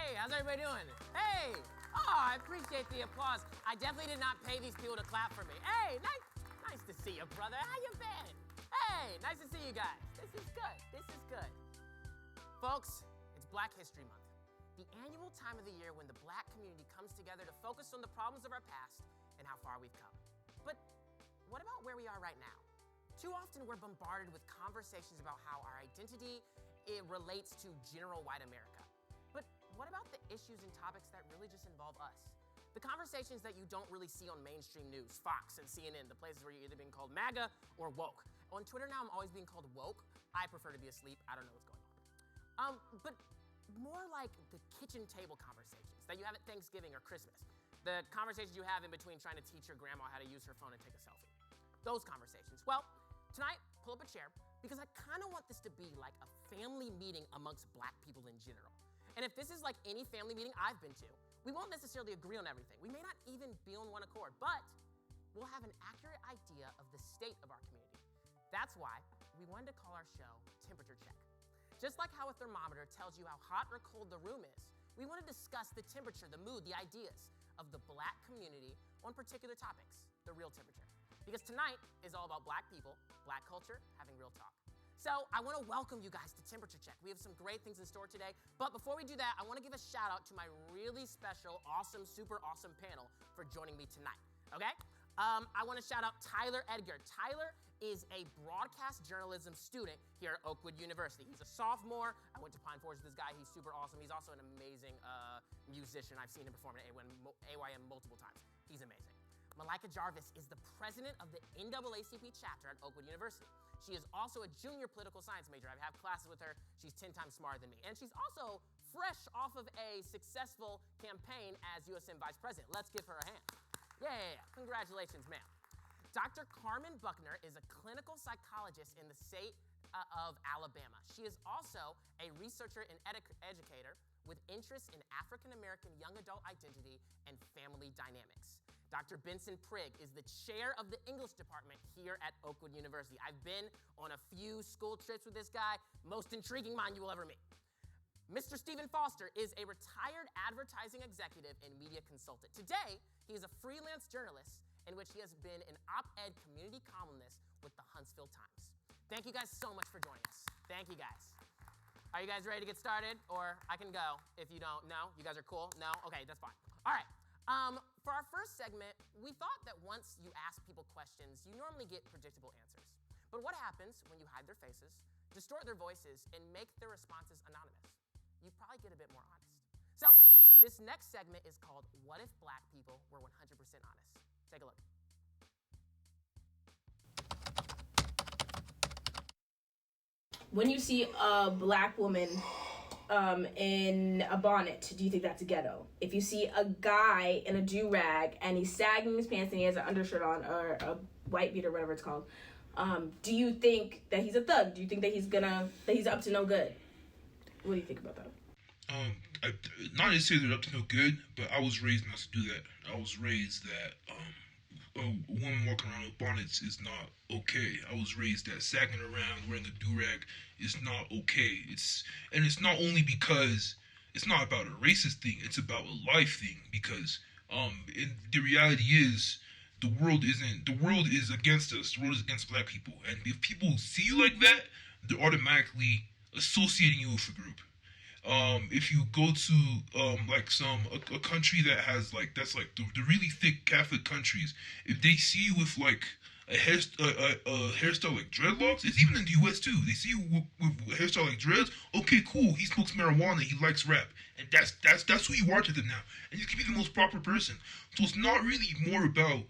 Hey, how's everybody doing? Hey! Oh, I appreciate the applause. I definitely did not pay these people to clap for me. Hey, nice to see you, brother. How you been? Hey, nice to see you guys. This is good. This is good. Folks, it's Black History Month, the annual time of the year when the Black community comes together to focus on the problems of our past and how far we've come. But what about where we are right now? Too often we're bombarded with conversations about how our identity relates to general white America. But what about the issues and topics that really just involve us? The conversations that you don't really see on mainstream news, Fox and CNN, the places where you're either being called MAGA or woke. On Twitter now, I'm always being called woke. I prefer to be asleep. I don't know what's going on. But more like the kitchen table conversations that you have at Thanksgiving or Christmas. The conversations you have in between trying to teach your grandma how to use her phone and take a selfie. Those conversations. Well, tonight, pull up a chair because I kind of want this to be like a family meeting amongst Black people in general. And if this is like any family meeting I've been to, we won't necessarily agree on everything. We may not even be on one accord, but we'll have an accurate idea of the state of our community. That's why we wanted to call our show Temperature Check. Just like how a thermometer tells you how hot or cold the room is, we want to discuss the temperature, the mood, the ideas of the Black community on particular topics, the real temperature. Because tonight is all about Black people, Black culture, having real talk. So I want to welcome you guys to Temperature Check. We have some great things in store today. But before we do that, I want to give a shout out to my really special, awesome, super awesome panel for joining me tonight, okay? I want to shout out Tyler Edgar. Tyler is a broadcast journalism student here at Oakwood University. He's a sophomore. I went to Pine Forge with this guy. He's super awesome. He's also an amazing musician. I've seen him perform at AYM multiple times. He's amazing. Malika Jarvis is the president of the NAACP chapter at Oakwood University. She is also a junior political science major. I have classes with her. She's 10 times smarter than me. And she's also fresh off of a successful campaign as USM Vice President. Let's give her a hand. Yeah. Congratulations, ma'am. Dr. Carmen Buckner is a clinical psychologist in the state of Alabama. She is also a researcher and educator with interests in African-American young adult identity and family dynamics. Dr. Benson Prigg is the chair of the English department here at Oakwood University. I've been on a few school trips with this guy, most intriguing mind you will ever meet. Mr. Stephen Foster is a retired advertising executive and media consultant. Today, he is a freelance journalist in which he has been an op-ed community columnist with the Huntsville Times. Thank you guys so much for joining us. Thank you guys. Are you guys ready to get started? Or I can go if you don't. No? You guys are cool? No? Okay, that's fine. All right. For our first segment, we thought that once you ask people questions, you normally get predictable answers. But what happens when you hide their faces, distort their voices, and make their responses anonymous? You probably get a bit more honest. So this next segment is called What If Black People Were 100% Honest? Take a look. When you see a Black woman in a bonnet, do you think that's ghetto? If you see a guy in a do-rag and he's sagging his pants and he has an undershirt on, or a white beater, whatever it's called, do you think that he's a thug? Do you think that he's up to no good? What do you think about that? Not necessarily they're up to no good, but I was raised not to do that. I was raised that a woman walking around with bonnets is not okay. I was raised that sagging around wearing a do-rag is not okay. It's not only because it's not about a racist thing, it's about a life thing, because the reality is the world is against us. The world is against Black people. And if people see you like that, they're automatically associating you with a group. If you go to like a country that has that's the really thick Catholic countries, if they see you with like a hairstyle like dreadlocks, it's even in the US too. They see you with a hairstyle like dreads. Okay, cool. He smokes marijuana. He likes rap, and that's who you are to them now. And you can be the most proper person. So it's not really more about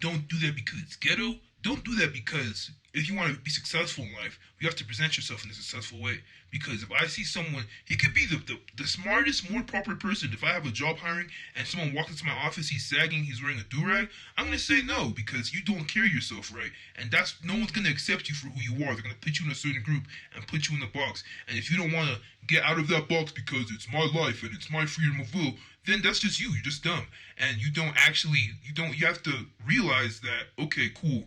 don't do that because it's ghetto. Don't do that because if you want to be successful in life, you have to present yourself in a successful way. Because if I see someone, he could be the smartest, more proper person. If I have a job hiring and someone walks into my office, he's sagging, he's wearing a do-rag, I'm going to say no because you don't carry yourself right. And no one's going to accept you for who you are. They're going to put you in a certain group and put you in a box. And if you don't want to get out of that box because it's my life and it's my freedom of will, then that's just you. You're just dumb. And you have to realize that, okay, cool,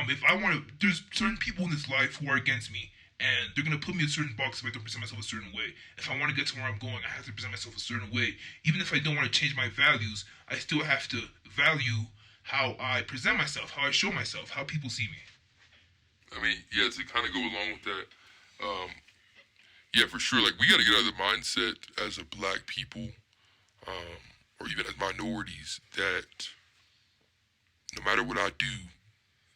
if I want to, there's certain people in this life who are against me, and they're gonna put me in a certain box if I don't present myself a certain way. If I want to get to where I'm going, I have to present myself a certain way. Even if I don't want to change my values, I still have to value how I present myself, how I show myself, how people see me. I mean, yeah, to kind of go along with that, yeah, for sure. Like, we got to get out of the mindset as a black people, or even as minorities, that no matter what I do,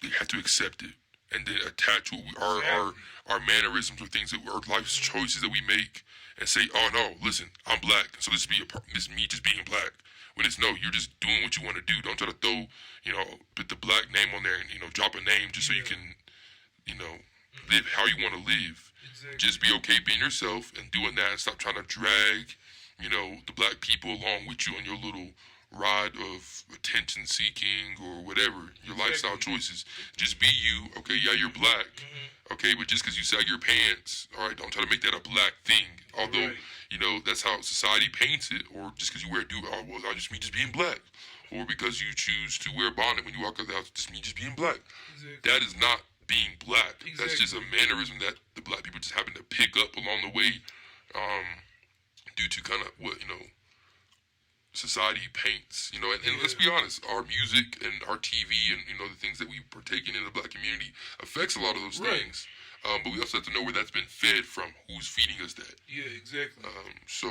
they have to accept it and then attach what we our mannerisms or things that our life's choices that we make and say, oh no, listen, I'm black, so this is me just being black. When it's no, you're just doing what you want to do. Don't try to throw, put the black name on there and drop a name just so you can, live how you want to live. Exactly. Just be okay being yourself and doing that, and stop trying to drag, the black people along with you on your little ride of attention seeking or whatever, your lifestyle choices. Just be you. Okay, yeah, you're black. Okay, but just because you sag your pants, all right, don't try to make that a black thing. Although, that's how society paints it. Or just because you wear a do, oh, well, I just mean just being black. Or because you choose to wear a bonnet when you walk out the house, just mean just being black. Exactly. That is not being black. Exactly. That's just a mannerism that the black people just happen to pick up along the way, due to kind of what, society paints, and let's be honest, our music and our TV and, the things that we partake in the black community affects a lot of those things. But we also have to know where that's been fed from, who's feeding us that. Yeah, exactly. So,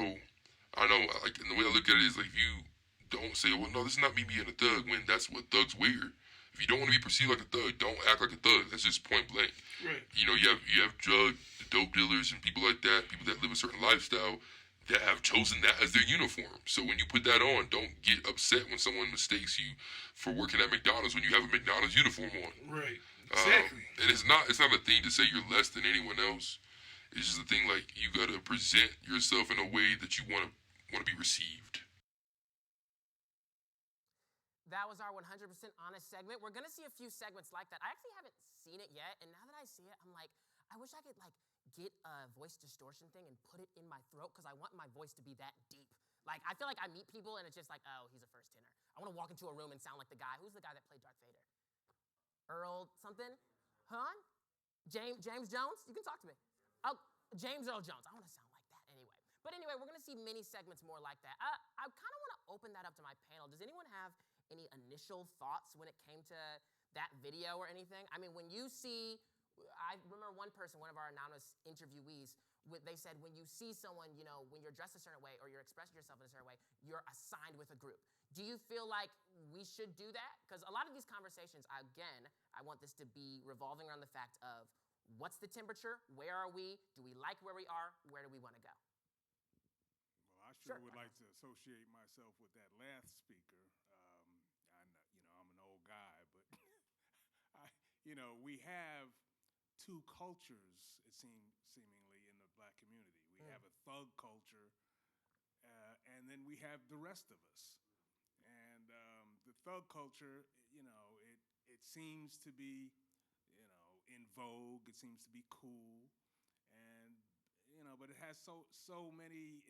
I know, like, and the way I look at it is, like, you don't say, well, no, this is not me being a thug, when that's what thugs wear. If you don't want to be perceived like a thug, don't act like a thug. That's just point blank. Right. You have dope dealers and people like that, people that live a certain lifestyle, that have chosen that as their uniform. So when you put that on, don't get upset when someone mistakes you for working at McDonald's when you have a McDonald's uniform on. Right. Exactly. And it's not a thing to say you're less than anyone else. It's just a thing, like, you gotta present yourself in a way that you want to be received. That was our 100% honest segment. We're gonna see a few segments like that. I actually haven't seen it yet, and now that I see it, I'm like, I wish I could, like, get a voice distortion thing and put it in my throat, because I want my voice to be that deep. Like, I feel like I meet people and it's just like, oh, he's a first tenor. I want to walk into a room and sound like the guy. Who's the guy that played Darth Vader? Earl something? Huh? James Jones? You can talk to me. Oh, James Earl Jones. I want to sound like that anyway. But anyway, we're going to see mini segments more like that. I kind of want to open that up to my panel. Does anyone have any initial thoughts when it came to that video or anything? I mean, when you see... I remember one person, one of our anonymous interviewees, they said when you see someone, when you're dressed a certain way or you're expressing yourself in a certain way, you're assigned with a group. Do you feel like we should do that? Because a lot of these conversations, again, I want this to be revolving around the fact of what's the temperature? Where are we? Do we like where we are? Where do we want to go? Well, I sure would like to associate myself with that last speaker. I'm an old guy, but we have two cultures, it seemingly, in the black community. We have a thug culture, and then we have the rest of us. And the thug culture, it seems to be, in vogue. It seems to be cool, and but it has so many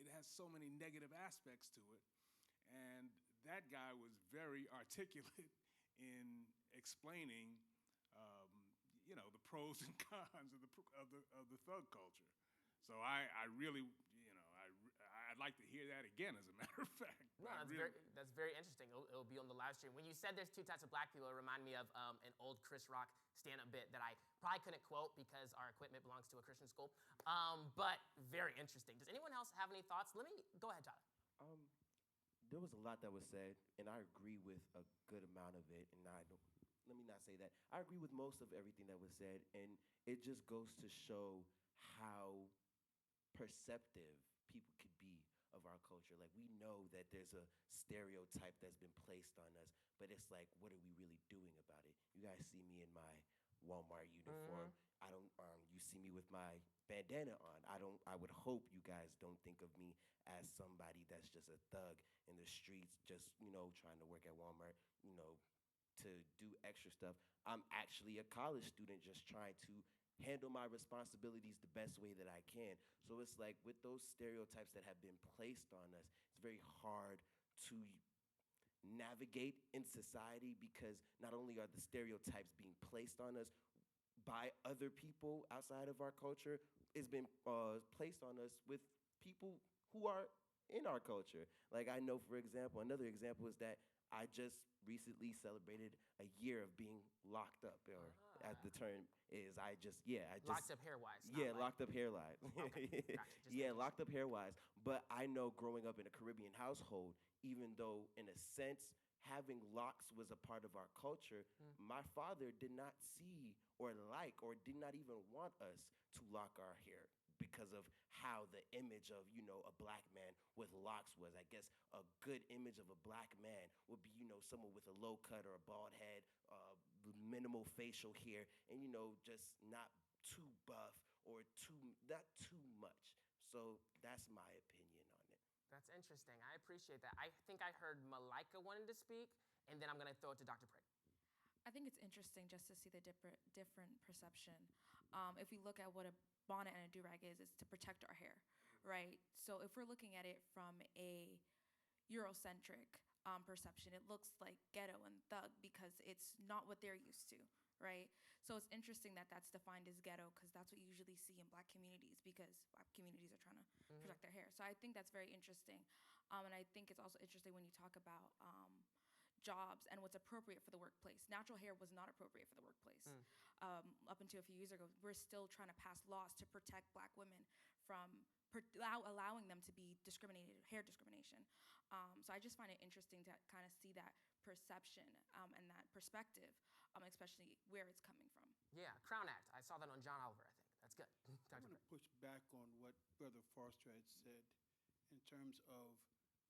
negative aspects to it. And that guy was very articulate in explaining. The pros and cons of the thug culture. So I really, I'd like to hear that again, as a matter of fact. No, that's very interesting. It'll be on the live stream. When you said there's two types of black people, it reminded me of an old Chris Rock stand-up bit that I probably couldn't quote because our equipment belongs to a Christian school. But very interesting. Does anyone else have any thoughts? Go ahead, Tyler. There was a lot that was said, and I agree with a good amount of it, and let me not say that. I agree with most of everything that was said, and it just goes to show how perceptive people could be of our culture. Like, we know that there's a stereotype that's been placed on us, but it's like, what are we really doing about it? You guys see me in my Walmart uniform. I don't. You see me with my bandana on. I would hope you guys don't think of me as somebody that's just a thug in the streets, just trying to work at Walmart, to do extra stuff. I'm actually a college student just trying to handle my responsibilities the best way that I can. So it's like, with those stereotypes that have been placed on us, it's very hard to navigate in society, because not only are the stereotypes being placed on us, by other people outside of our culture has been placed on us with people who are in our culture. Like I know, for example, another example is that I just recently celebrated a year of being locked up, or as the term is, I just Locked up hair-wise. not yeah, like- locked up hair-wise. Okay, gotcha, just Yeah, making locked up hair-wise. But I know growing up in a Caribbean household, even though in a sense having locks was a part of our culture, my father did not see or like or did not even want us to lock our hair because of how the image of, a black man with locks was. I guess a good image of a black man would be, someone with a low cut or a bald head, minimal facial hair, and, just not too buff or not too much. So that's my opinion on it. That's interesting. I appreciate that. I think I heard Malika wanted to speak, and then I'm going to throw it to Dr. Prig. I think it's interesting just to see the different perception. If we look at what a bonnet and a do-rag is, it's to protect our hair, right? So if we're looking at it from a Eurocentric perception, it looks like ghetto and thug because it's not what they're used to, right? So it's interesting that that's defined as ghetto because that's what you usually see in black communities because black communities are trying to protect their hair. So I think that's very interesting. And I think it's also interesting when you talk about jobs and what's appropriate for the workplace. Natural hair was not appropriate for the workplace. Up until a few years ago, we're still trying to pass laws to protect black women from allowing them to be discriminated, hair discrimination. So I just find it interesting to kind of see that perception and that perspective, especially where it's coming from. Yeah, Crown Act. I saw that on John Oliver, I think. That's good. I Dr. want to Prig. push back on what Brother Foster had said in terms of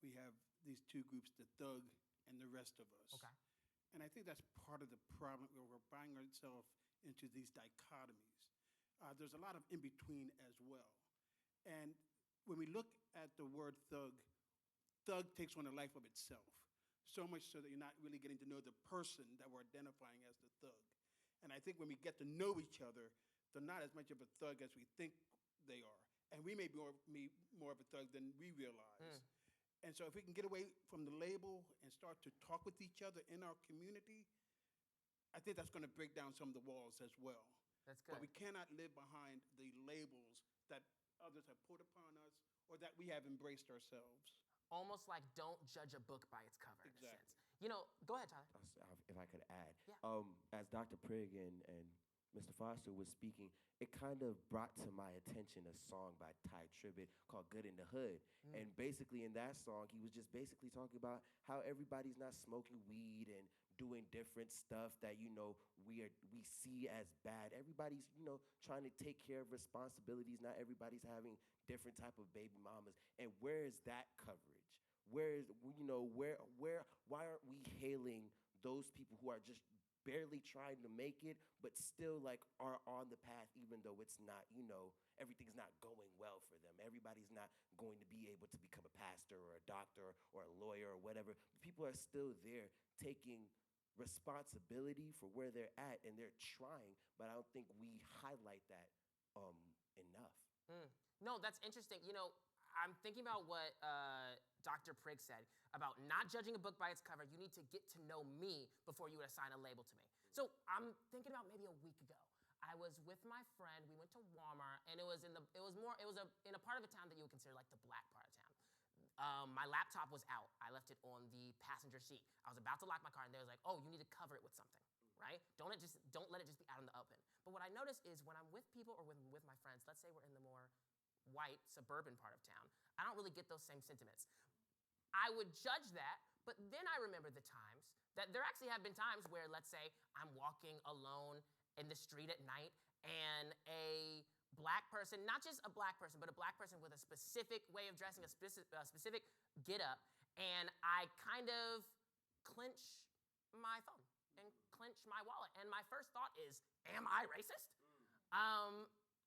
we have these two groups, the thug and the rest of us. Okay. And I think that's part of the problem where we're buying ourselves into these dichotomies. There's a lot of in between as well. And when we look at the word thug, thug takes on a life of itself. So much so that you're not really getting to know the person that we're identifying as the thug. And I think when we get to know each other, they're not as much of a thug as we think they are. And we may be more of a thug than we realize. And so if we can get away from the label and start to talk with each other in our community, I think that's going to break down some of the walls as well. That's good. But we cannot live behind the labels that others have put upon us or that we have embraced ourselves. Almost like don't judge a book by its cover, in a Exactly. sense. Go ahead, Tyler. If I could add, Yeah. As Dr. Prig and Mr. Foster was speaking, it kind of brought to my attention a song by Ty Tribbett called Good in the Hood. And basically in that song, he was just basically talking about how everybody's not smoking weed and doing different stuff that, we see as bad. Everybody's, trying to take care of responsibilities. Not everybody's having different type of baby mamas. And where is that coverage? Why aren't we hailing those people who are just barely trying to make it, but still are on the path, even though it's not, everything's not going well for them. Everybody's not going to be able to become a pastor or a doctor or a lawyer or whatever. People are still there taking responsibility for where they're at, and they're trying, but I don't think we highlight that enough. No, that's interesting. I'm thinking about what Dr. Prig said about not judging a book by its cover. You need to get to know me before you would assign a label to me. So I'm thinking about maybe a week ago. I was with my friend. We went to Walmart, and it was in a part of a town that you would consider like the black part of town. My laptop was out. I left it on the passenger seat. I was about to lock my car, and they was like, "Oh, you need to cover it with something, right? Don't let it just be out in the open." But what I noticed is when I'm with people or with my friends, let's say we're in the more white suburban part of town, I don't really get those same sentiments. I would judge that, but then I remember the times that there actually have been times where, let's say, I'm walking alone in the street at night and a black person, not just a black person, but a black person with a specific way of dressing, a specific get-up, and I kind of clench my phone and clench my wallet. And my first thought is, am I racist?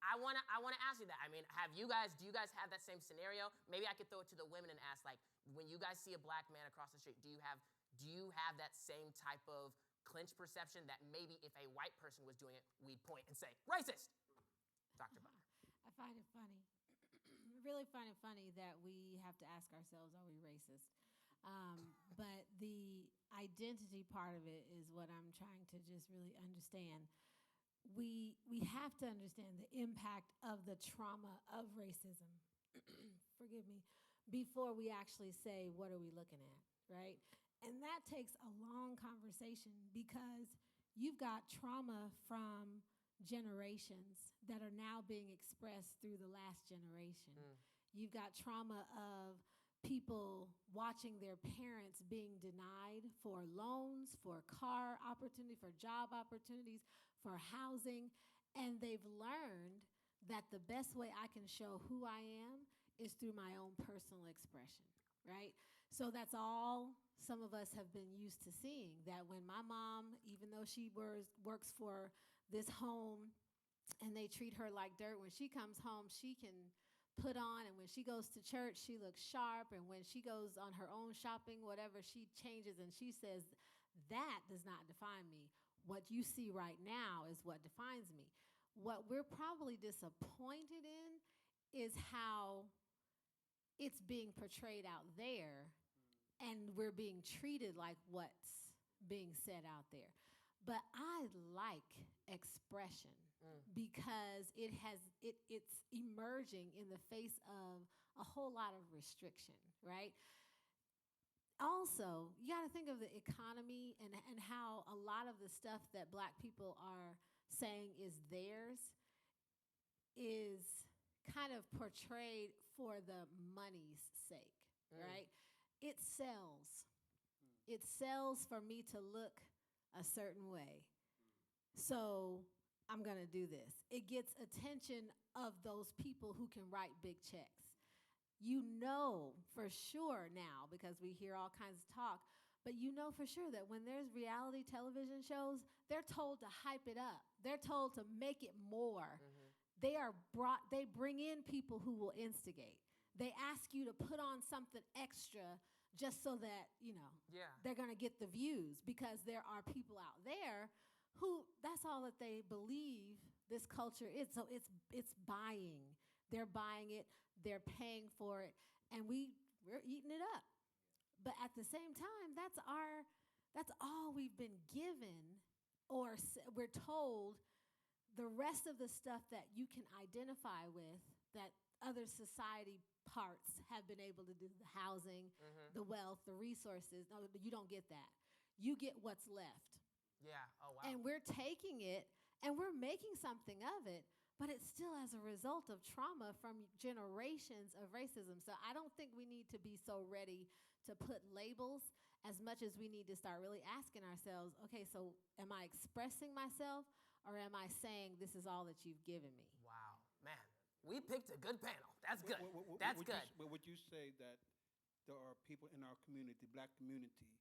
I wanna ask you that. I mean, do you guys have that same scenario? Maybe I could throw it to the women and ask, like, when you guys see a black man across the street, do you have that same type of clinch perception that maybe if a white person was doing it, we'd point and say, racist? Dr. Buck. I find it funny. Really find it funny that we have to ask ourselves, are we racist? But the identity part of it is what I'm trying to just really understand. we have to understand the impact of the trauma of racism. Forgive me, before we actually say what are we looking at, right? And that takes a long conversation because you've got trauma from generations that are now being expressed through the last generation. You've got trauma of people watching their parents being denied for loans, for car opportunity, for job opportunities, for housing, and they've learned that the best way I can show who I am is through my own personal expression, right? So that's all some of us have been used to seeing, that when my mom, even though she works for this home and they treat her like dirt, when she comes home, she can put on, and when she goes to church, she looks sharp, and when she goes on her own shopping, whatever, she changes, and she says, that does not define me. What you see right now is what defines me. What we're probably disappointed in is how it's being portrayed out there, and we're being treated like what's being said out there. But I like expression because it's emerging in the face of a whole lot of restriction, right? Also, you got to think of the economy and how a lot of the stuff that Black people are saying is theirs is kind of portrayed for the money's sake, right? It sells. It sells for me to look a certain way. So I'm going to do this. It gets attention of those people who can write big checks. You know for sure now, because we hear all kinds of talk, but you know for sure that when there's reality television shows, they're told to hype it up. They're told to make it more. They bring in people who will instigate. They ask you to put on something extra just so that, they're going to get the views, because there are people out there who, that's all that they believe this culture is. So it's buying. They're buying it. They're paying for it. And we're eating it up. But at the same time, that's all we've been given, or we're told the rest of the stuff that you can identify with, that other society parts have been able to do, the housing, the wealth, the resources. No, you don't get that. You get what's left. Yeah. Oh, wow. And we're taking it and we're making something of it, but it's still as a result of trauma from generations of racism. So I don't think we need to be so ready to put labels as much as we need to start really asking ourselves, okay, so am I expressing myself, or am I saying this is all that you've given me? Wow, man. We picked a good panel. That's good. That's good. But would you say that there are people in our community, Black community,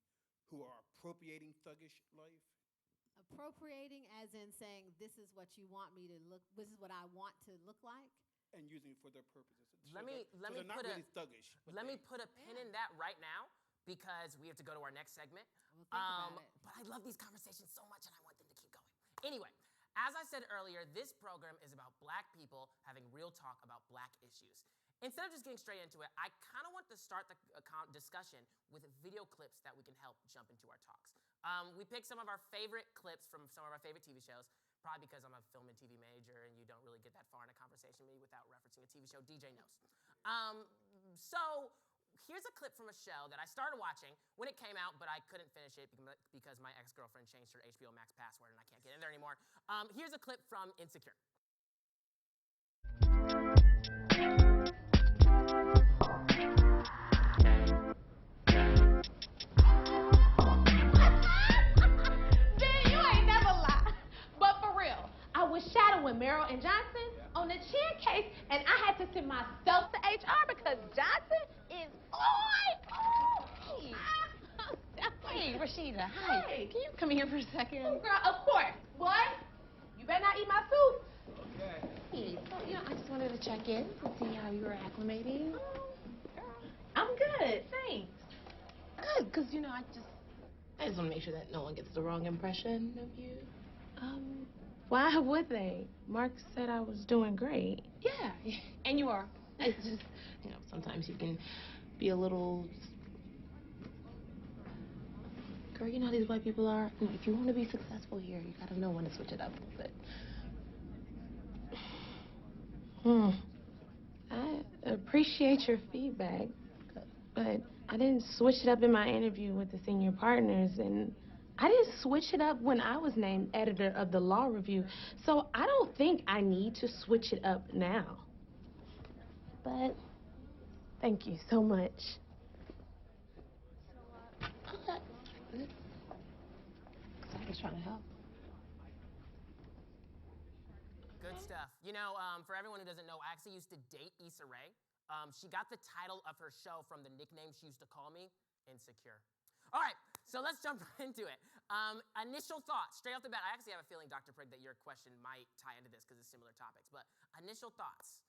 who are appropriating thuggish life? Appropriating as in saying, this is what you want me to look, this is what I want to look like? And using it for their purposes. Let me they're not really thuggish. Let me put a pin in that right now, because we have to go to our next segment. Well, think about it. But I love these conversations so much, and I want them to keep going. Anyway, as I said earlier, this program is about Black people having real talk about Black issues. Instead of just getting straight into it, I kind of want to start the discussion with video clips that we can help jump into our talks. We picked some of our favorite clips from some of our favorite TV shows, probably because I'm a film and TV major and you don't really get that far in a conversation with me without referencing a TV show. DJ knows. So here's a clip from a show that I started watching when it came out, but I couldn't finish it because my ex-girlfriend changed her HBO Max password and I can't get in there anymore. Here's a clip from Insecure. With Merrill and Johnson on the chin case, and I had to send myself to HR because Johnson is on. Hey, Rashida, hi. Hey. Can you come here for a second? Oh, girl, of course. What? You better not eat my soup. Okay. Hey, so, I just wanted to check in to see how you were acclimating. Girl. I'm good, thanks. Good, because, I just want to make sure that no one gets the wrong impression of you. Why would they? Mark said I was doing great. Yeah, and you are. It's just, sometimes you can be a little... Girl, you know how these white people are? If you want to be successful here, you got to know when to switch it up a little bit. Hmm. I appreciate your feedback, but I didn't switch it up in my interview with the senior partners, and I didn't switch it up when I was named editor of the law review, so I don't think I need to switch it up now. But thank you so much. I was trying to help. Good stuff. You know, for everyone who doesn't know, I actually used to date Issa Rae. She got the title of her show from the nickname she used to call me, Insecure. All right, so let's jump into it. Initial thoughts, straight off the bat. I actually have a feeling, Dr. Prigg, that your question might tie into this because it's similar topics. But initial thoughts.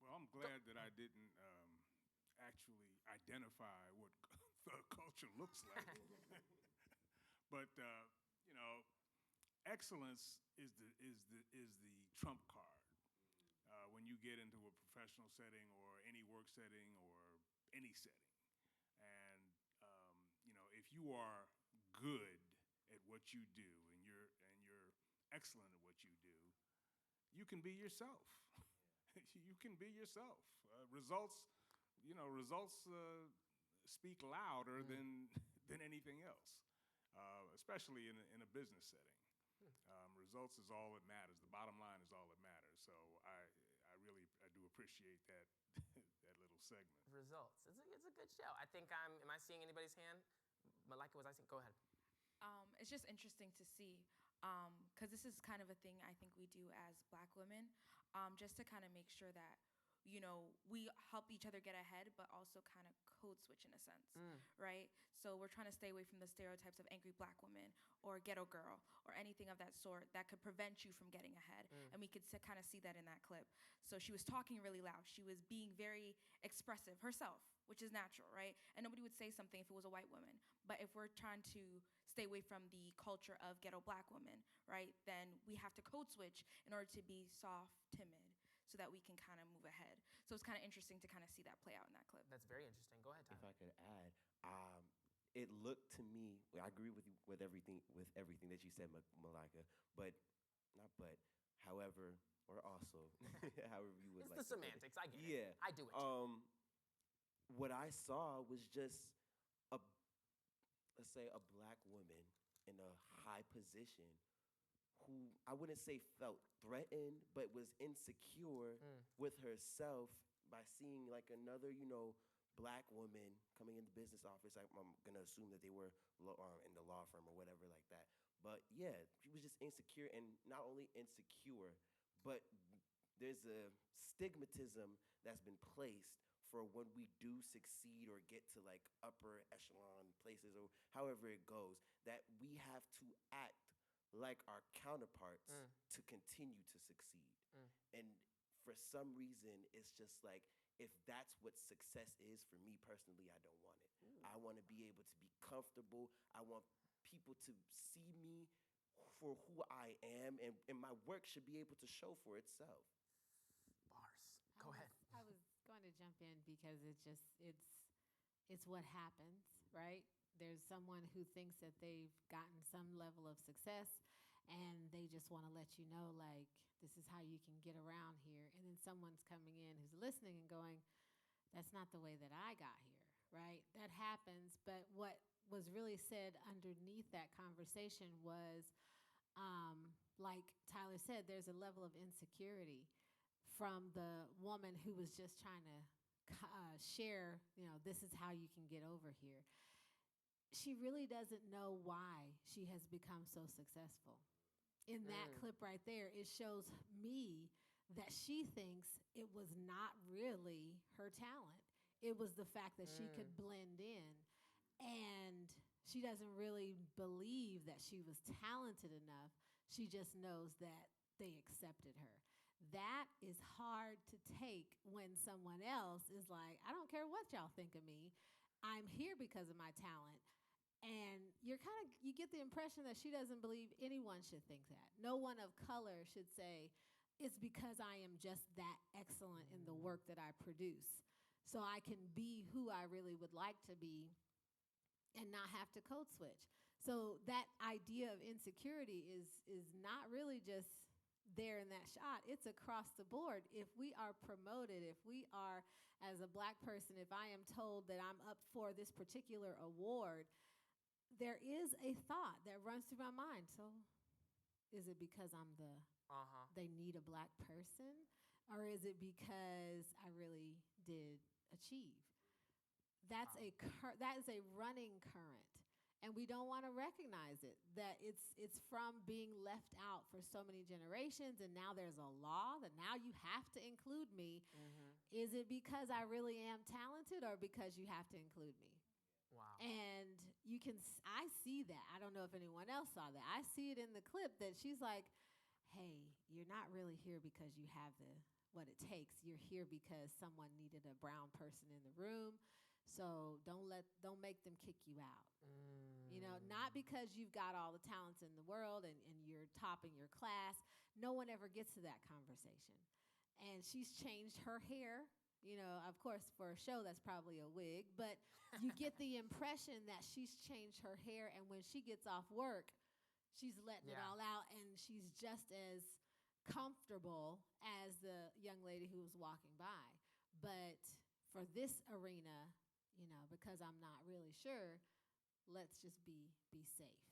Well, I'm glad that I didn't actually identify what thug culture looks like. But you know, excellence is the trump card when you get into a professional setting or any work setting or any setting. And you know, if you are good at what you do and you're excellent at what you do, you can be yourself. You can be yourself. Results, you know, results speak louder than anything else, especially in a business setting. Results is all that matters. The bottom line is all that matters. So I do appreciate that that little segment. Results. It's a good show. I think am I seeing anybody's hand? Malika, was I seeing? Go ahead. It's just interesting to see, because this is kind of a thing I think we do as Black women, just to kind of make sure that, you know, we help each other get ahead, but also kind of code switch in a sense, right? So we're trying to stay away from the stereotypes of angry Black woman or ghetto girl or anything of that sort that could prevent you from getting ahead. And we could kind of see that in that clip. So she was talking really loud. She was being very expressive herself, which is natural, right? And nobody would say something if it was a white woman. But if we're trying to stay away from the culture of ghetto Black women, right, then we have to code switch in order to be soft, timid, so that we can kind of move ahead. So it's kind of interesting to kind of see that play out in that clip. That's very interesting. Go ahead, Tyler. If I could add, it looked to me. I agree with you with everything that you said, Malika. However, or also, however you would it's like. It's the semantics. I get it. Yeah, I do it. What I saw was just let's say a Black woman in a high position who I wouldn't say felt threatened, but was insecure with herself by seeing like another, you know, Black woman coming in the business office. I'm gonna assume that they were in the law firm or whatever like that. But yeah, she was just insecure, and not only insecure, but there's a stigmatism that's been placed for when we do succeed or get to like upper echelon places or however it goes, that we have to act like our counterparts to continue to succeed. And for some reason, it's just like, if that's what success is for me personally, I don't want it. I want to be able to be comfortable. I want people to see me for who I am, and my work should be able to show for itself. Bars. Go ahead. I was going to jump in because it's what happens, right? There's someone who thinks that they've gotten some level of success and they just want to let you know, like, this is how you can get around here. And then someone's coming in who's listening and going, that's not the way that I got here, right? That happens. But what was really said underneath that conversation was, like Tyler said, there's a level of insecurity from the woman who was just trying to share, you know, this is how you can get over here. She really doesn't know why she has become so successful. In that clip right there, it shows me that she thinks it was not really her talent. It was the fact that she could blend in. And she doesn't really believe that she was talented enough. She just knows that they accepted her. That is hard to take when someone else is like, I don't care what y'all think of me. I'm here because of my talent. And you get the impression that she doesn't believe anyone should think that. No one of color should say, it's because I am just that excellent in the work that I produce. So I can be who I really would like to be and not have to code switch. So that idea of insecurity is not really just there in that shot. It's across the board. If we are promoted, if we are, as a Black person, if I am told that I'm up for this particular award, there is a thought that runs through my mind. So is it because they need a Black person? Or is it because I really did achieve? That is a running current. And we don't want to recognize it, that it's from being left out for so many generations, and now there's a law that now you have to include me. Is it because I really am talented, or because you have to include me? Wow. And I see that. I don't know if anyone else saw that. I see it in the clip that she's like, hey, you're not really here because you have what it takes. You're here because someone needed a brown person in the room. So don't make them kick you out. You know, not because you've got all the talents in the world and you're topping your class. No one ever gets to that conversation. And she's changed her hair. You know, of course, for a show, that's probably a wig. But you get the impression that she's changed her hair. And when she gets off work, she's letting it all out. And she's just as comfortable as the young lady who was walking by. But for this arena, you know, because I'm not really sure, let's just be safe.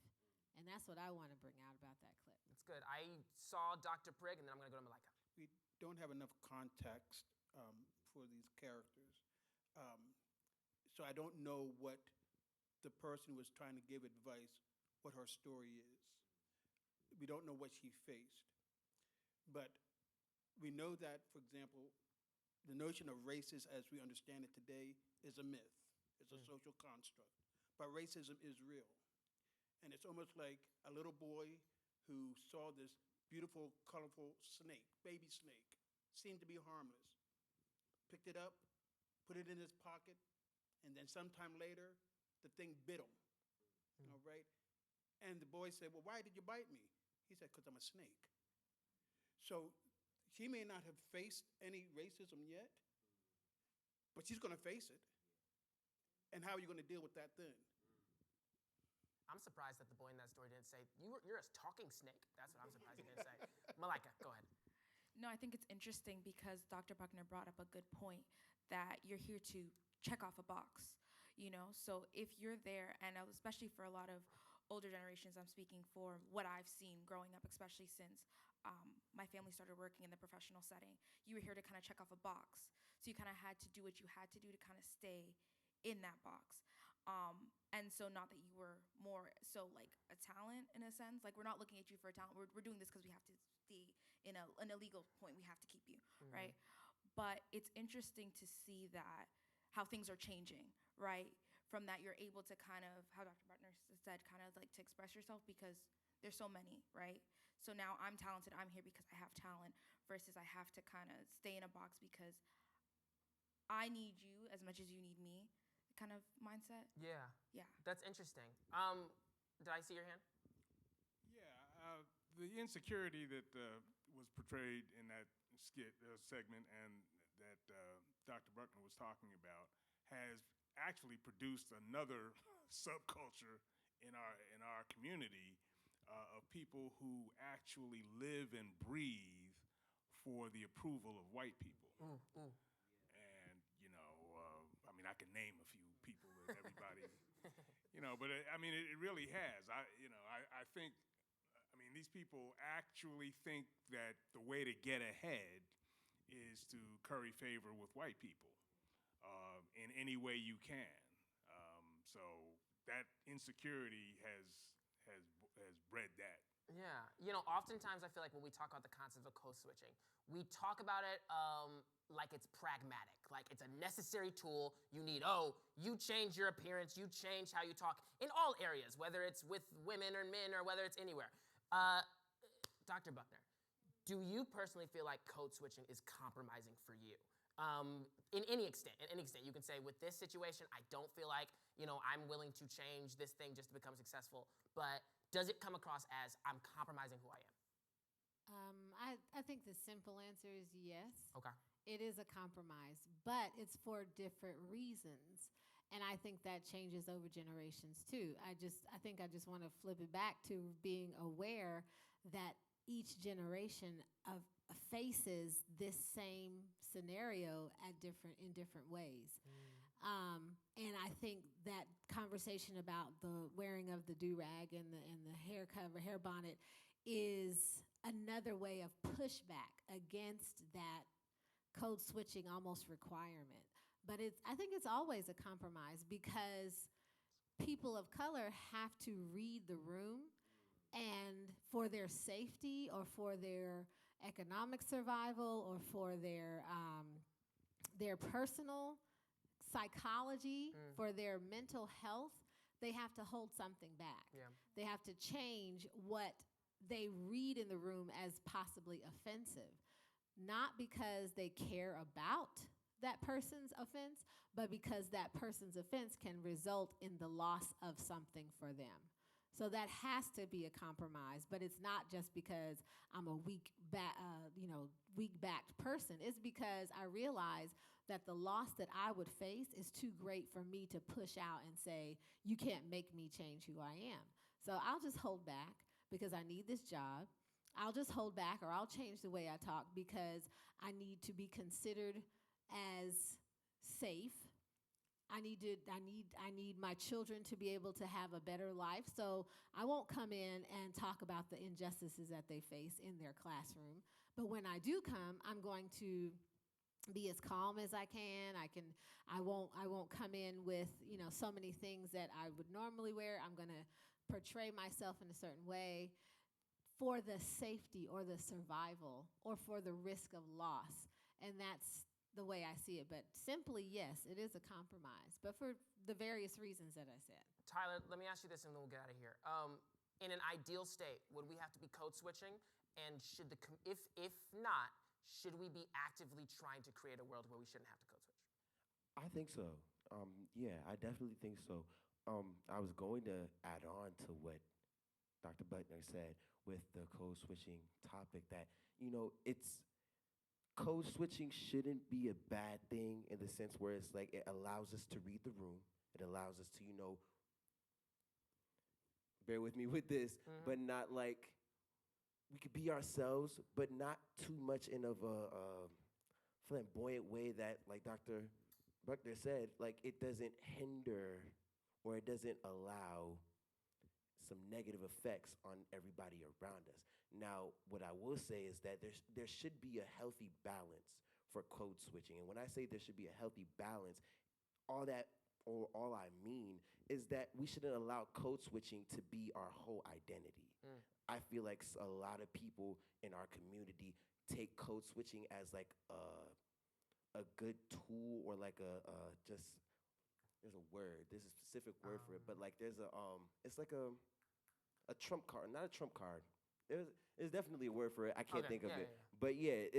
And that's what I want to bring out about that clip. That's good. I saw Dr. Prigg, and then I'm going to go to Malika. We don't have enough context for these characters. So I don't know what the person who was trying to give advice, what her story is. We don't know what she faced. But we know that, for example, the notion of races as we understand it today is a myth. It's a social construct. But racism is real. And it's almost like a little boy who saw this beautiful, colorful snake, baby snake, seemed to be harmless, picked it up, put it in his pocket, and then sometime later, the thing bit him, all right? And the boy said, well, why did you bite me? He said, because I'm a snake. So she may not have faced any racism yet, but she's going to face it. And how are you going to deal with that then? I'm surprised that the boy in that story didn't say, you're a talking snake. That's what I'm surprised he didn't say. Malika, go ahead. No, I think it's interesting because Dr. Buckner brought up a good point that you're here to check off a box, you know? So if you're there, and especially for a lot of older generations, I'm speaking for what I've seen growing up, especially since my family started working in the professional setting, you were here to kind of check off a box. So you kind of had to do what you had to do to kind of stay in that box. And so not that you were more so like a talent in a sense, like we're not looking at you for a talent, we're doing this because we have to stay in an illegal point, we have to keep you, right? But it's interesting to see that how things are changing, right? From that you're able to kind of, how Dr. Butner said, kind of like to express yourself because there's so many, right? So now I'm talented, I'm here because I have talent versus I have to kind of stay in a box because I need you as much as you need me. Kind of mindset. Yeah. Yeah. That's interesting. Did I see your hand? Yeah, the insecurity that was portrayed in that segment and that Dr. Buckner was talking about has actually produced another subculture in our community of people who actually live and breathe for the approval of white people. And, you know, I mean, I can name a few people that everybody, you know, but I mean, it really has. I think, I mean, these people actually think that the way to get ahead is to curry favor with white people in any way you can. So that insecurity has bred that. Yeah. You know, oftentimes I feel like when we talk about the concept of code switching, we talk about it like it's pragmatic, like it's a necessary tool you need. Oh, you change your appearance, you change how you talk in all areas, whether it's with women or men or whether it's anywhere. Dr. Buckner, do you personally feel like code switching is compromising for you? In any extent, you can say with this situation, I don't feel like, you know, I'm willing to change this thing just to become successful, but does it come across as I'm compromising who I am? I think the simple answer is yes. Okay. It is a compromise, but it's for different reasons. And I think that changes over generations too. I think I just want to flip it back to being aware that each generation of faces this same scenario in different ways. And I think that conversation about the wearing of the do-rag and the hair cover, hair bonnet, is another way of pushback against that code switching almost requirement. But I think it's always a compromise because people of color have to read the room, and for their safety or for their economic survival or for their personal psychology, for their mental health, they have to hold something back. Yeah. They have to change what they read in the room as possibly offensive, not because they care about that person's offense, but because that person's offense can result in the loss of something for them. So that has to be a compromise, but it's not just because I'm a weak-backed person. It's because I realize that the loss that I would face is too great for me to push out and say, you can't make me change who I am. So I'll just hold back because I need this job. I'll just hold back, or I'll change the way I talk because I need to be considered as safe. I need my children to be able to have a better life. So I won't come in and talk about the injustices that they face in their classroom. But when I do come, I'm going to be as calm as I can. I won't come in with, so many things that I would normally wear. I'm going to portray myself in a certain way for the safety or the survival or for the risk of loss. And that's the way I see it. But simply, yes, it is a compromise, but for the various reasons that I said. Tyler, let me ask you this and then we'll get out of here. In an ideal state, would we have to be code switching? And if not, should we be actively trying to create a world where we shouldn't have to code switch? I think so. Yeah, I definitely think so. I was going to add on to what Dr. Butner said with the code switching topic that, it's code switching shouldn't be a bad thing in the sense where it's like it allows us to read the room. It allows us to, bear with me with this, but not like we could be ourselves, but not too much in of a flamboyant way that, like Dr. Buckner said, like it doesn't hinder or it doesn't allow some negative effects on everybody around us. Now, what I will say is that there should be a healthy balance for code switching. And when I say there should be a healthy balance, all I mean is that we shouldn't allow code switching to be our whole identity. I feel like a lot of people in our community take code switching as like a good tool or like just, there's a word, there's a specific word for it, but like there's it's like a trump card, not a trump card. There's definitely a word for it. I can't think of it. Yeah. But yeah,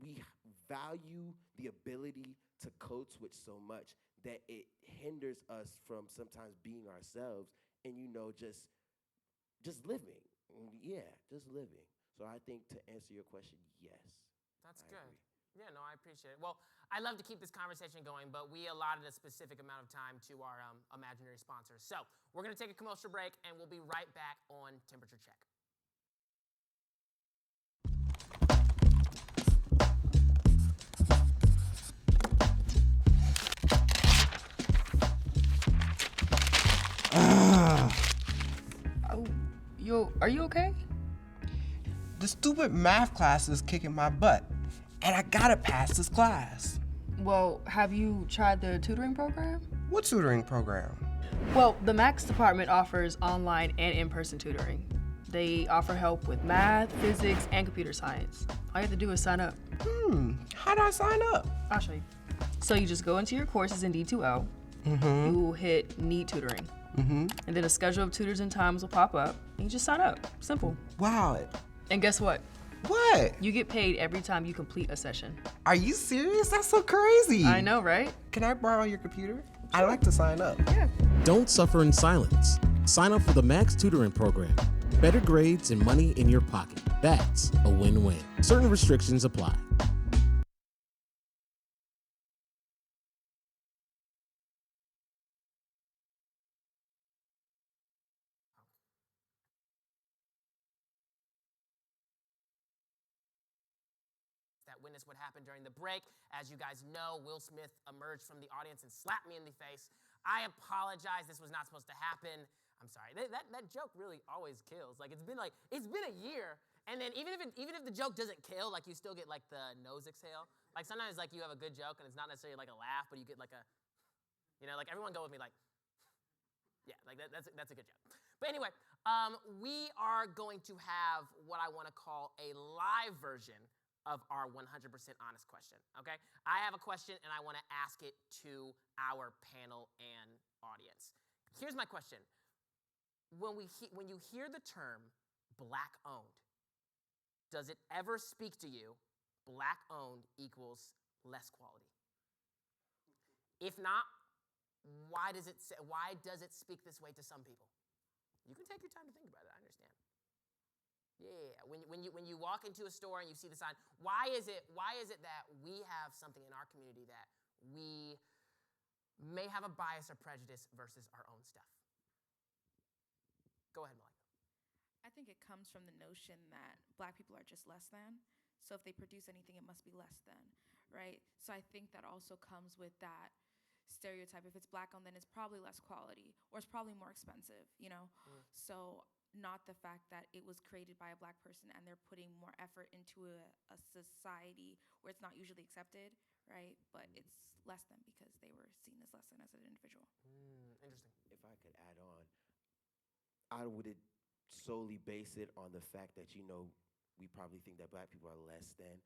we value the ability to code switch so much that it hinders us from sometimes being ourselves and just living. Yeah, just living. So I think to answer your question, yes. That's good. Agree. Yeah, no, I appreciate it. Well, I'd love to keep this conversation going, but we allotted a specific amount of time to our imaginary sponsors. So we're going to take a commercial break, and we'll be right back on Temperature Check. Are you okay? The stupid math class is kicking my butt, and I gotta pass this class. Well, have you tried the tutoring program? What tutoring program? Well, the Max department offers online and in-person tutoring. They offer help with math, physics, and computer science. All you have to do is sign up. How do I sign up? I'll show you. So you just go into your courses in D2L. You will hit Need Tutoring. And then a schedule of tutors and times will pop up, and you just sign up. Simple. Wow. And guess what? What? You get paid every time you complete a session. Are you serious? That's so crazy. I know, right? Can I borrow your computer? I'd like to sign up. Yeah. Don't suffer in silence. Sign up for the Max Tutoring Program. Better grades and money in your pocket. That's a win-win. Certain restrictions apply. witness what happened during the break. As you guys know, Will Smith emerged from the audience and slapped me in the face. I apologize. This was not supposed to happen. I'm sorry. That joke really always kills. Like it's been a year, and then even if the joke doesn't kill, like you still get like the nose exhale. Like sometimes like you have a good joke and it's not necessarily like a laugh, but you get like a, like everyone go with me like, yeah, like that's a good joke. But anyway, we are going to have what I want to call a live version of our 100% honest question. Okay, I have a question and I want to ask it to our panel and audience. Here's my question. When you hear the term black-owned, does it ever speak to you black-owned equals less quality? If not, why does it speak this way to some people? You can take your time to think about it. I understand. Yeah, when you walk into a store and you see the sign, why is it that we have something in our community that we may have a bias or prejudice versus our own stuff? Go ahead, Malika. I think it comes from the notion that black people are just less than. So if they produce anything, it must be less than, right? So I think that also comes with that stereotype. If it's black-owned, then it's probably less quality, or it's probably more expensive, So not the fact that it was created by a black person and they're putting more effort into a society where it's not usually accepted, right? But it's less than because they were seen as less than as an individual. Interesting. If I could add on, I would solely base it on the fact that, we probably think that black people are less than.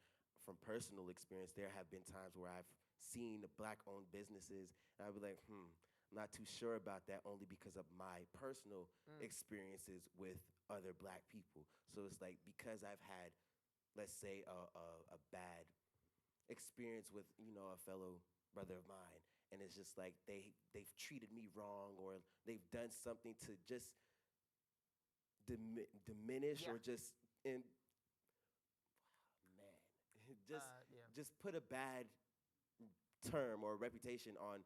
From personal experience, there have been times where I've seen black-owned businesses, and I'd be like, I'm not too sure about that, only because of my personal experiences with other black people. So it's like, because I've had, let's say, a bad experience with, a fellow brother of mine, and it's just like they've treated me wrong, or they've done something to just diminish or just just put a bad term or reputation on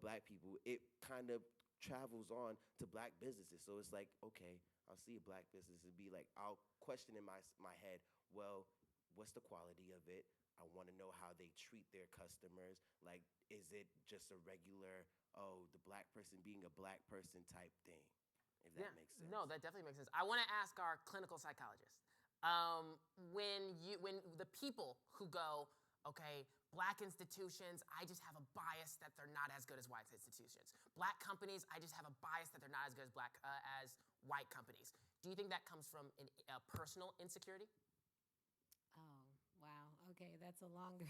black people. It kind of travels on to black businesses. So it's like, okay, I'll see a black business and be like, I'll question in my head, well, what's the quality of it? I want to know how they treat their customers. Like, is it just a regular, the black person being a black person type thing? If that makes sense. No, that definitely makes sense. I want to ask our clinical psychologist. When the people who go, okay, black institutions, I just have a bias that they're not as good as white institutions. Black companies, I just have a bias that they're not as good as white companies. Do you think that comes from a personal insecurity? Oh, wow. Okay, that's a longer.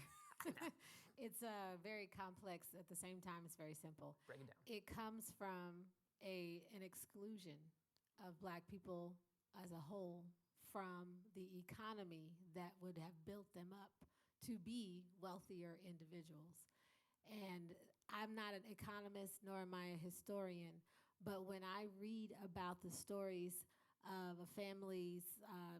It's very complex. At the same time, it's very simple. Break it down. It comes from an exclusion of black people as a whole from the economy that would have built them up to be wealthier individuals. And I'm not an economist, nor am I a historian, but when I read about the stories of a family's,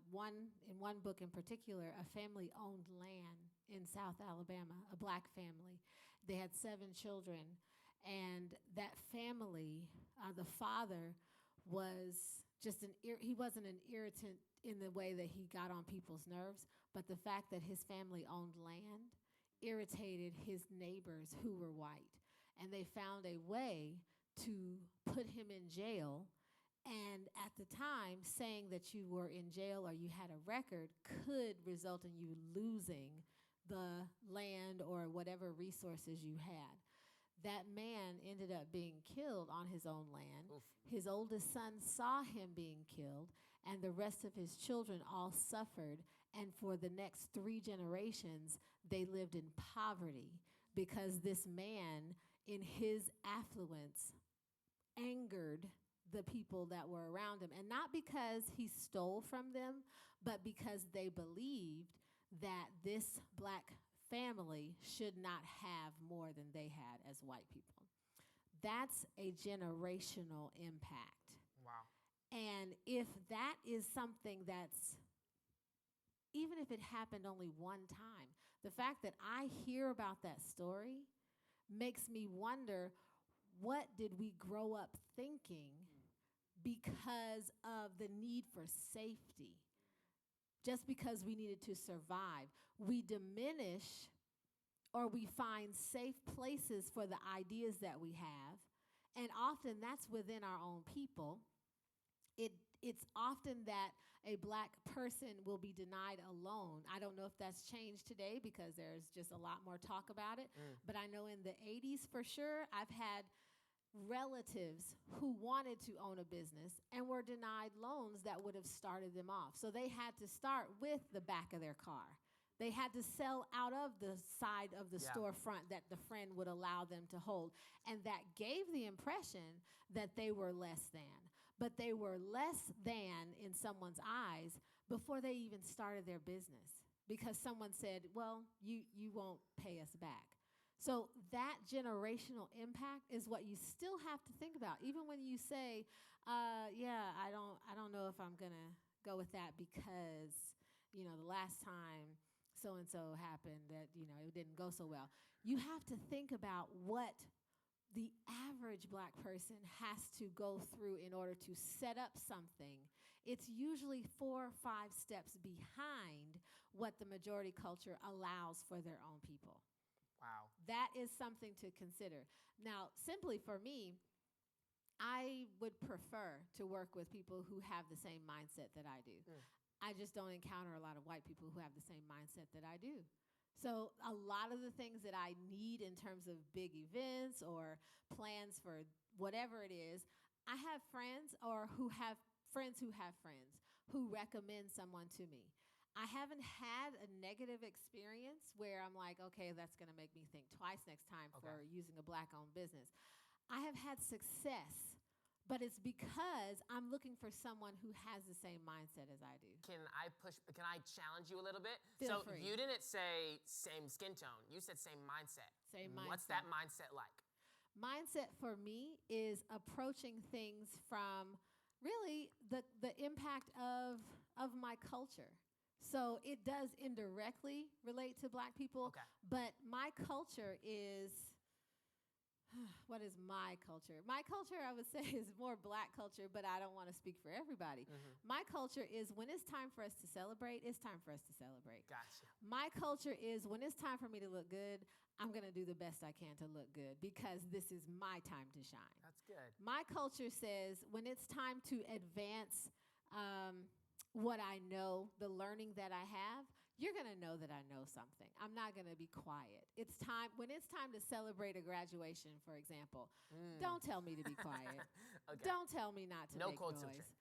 in one book in particular, a family owned land in South Alabama, a black family. They had 7 children, and that family, the father was just he wasn't an irritant in the way that he got on people's nerves, but the fact that his family owned land irritated his neighbors who were white. And they found a way to put him in jail. And at the time, saying that you were in jail or you had a record could result in you losing the land or whatever resources you had. That man ended up being killed on his own land. Oof. His oldest son saw him being killed, and the rest of his children all suffered. And for the next 3 generations, they lived in poverty because this man, in his affluence, angered the people that were around him. And not because he stole from them, but because they believed that this black family should not have more than they had as white people. That's a generational impact. Wow. And if that is something that's, even if it happened only one time, the fact that I hear about that story makes me wonder, what did we grow up thinking because of the need for safety just because we needed to survive. We diminish or we find safe places for the ideas that we have, and often that's within our own people. It's often that a black person will be denied a loan. I don't know if that's changed today because there's just a lot more talk about it, but I know in the 80s for sure, I've had relatives who wanted to own a business and were denied loans that would have started them off. So they had to start with the back of their car. They had to sell out of the side of the storefront that the friend would allow them to hold. And that gave the impression that they were less than. But they were less than in someone's eyes before they even started their business, because someone said, well, you won't pay us back. So that generational impact is what you still have to think about. Even when you say, I don't know if I'm gonna go with that because, the last time so-and-so happened that, it didn't go so well. You have to think about what the average black person has to go through in order to set up something. It's usually 4 or 5 steps behind what the majority culture allows for their own people. Wow. That is something to consider. Now, simply for me, I would prefer to work with people who have the same mindset that I do. I just don't encounter a lot of white people who have the same mindset that I do. So a lot of the things that I need in terms of big events or plans for whatever it is, I have friends who have friends who recommend someone to me. I haven't had a negative experience where I'm like, okay, that's going to make me think twice next time for using a black-owned business. I have had success, but it's because I'm looking for someone who has the same mindset as I do. Can I challenge you a little bit? Feel so free. You didn't say same skin tone. You said same mindset. Same mindset. What's that mindset like? Mindset for me is approaching things from really the impact of my culture. So it does indirectly relate to black people, but my culture is, what is my culture? My culture, I would say, is more black culture, but I don't want to speak for everybody. My culture is when it's time for us to celebrate, it's time for us to celebrate. Gotcha. My culture is when it's time for me to look good, I'm going to do the best I can to look good because this is my time to shine. That's good. My culture says when it's time to advance what I know, the learning that I have, you're going to know that I know something. I'm not going to be quiet. When it's time to celebrate a graduation, for example, don't tell me to be quiet. Don't tell me not to make code noise. switching.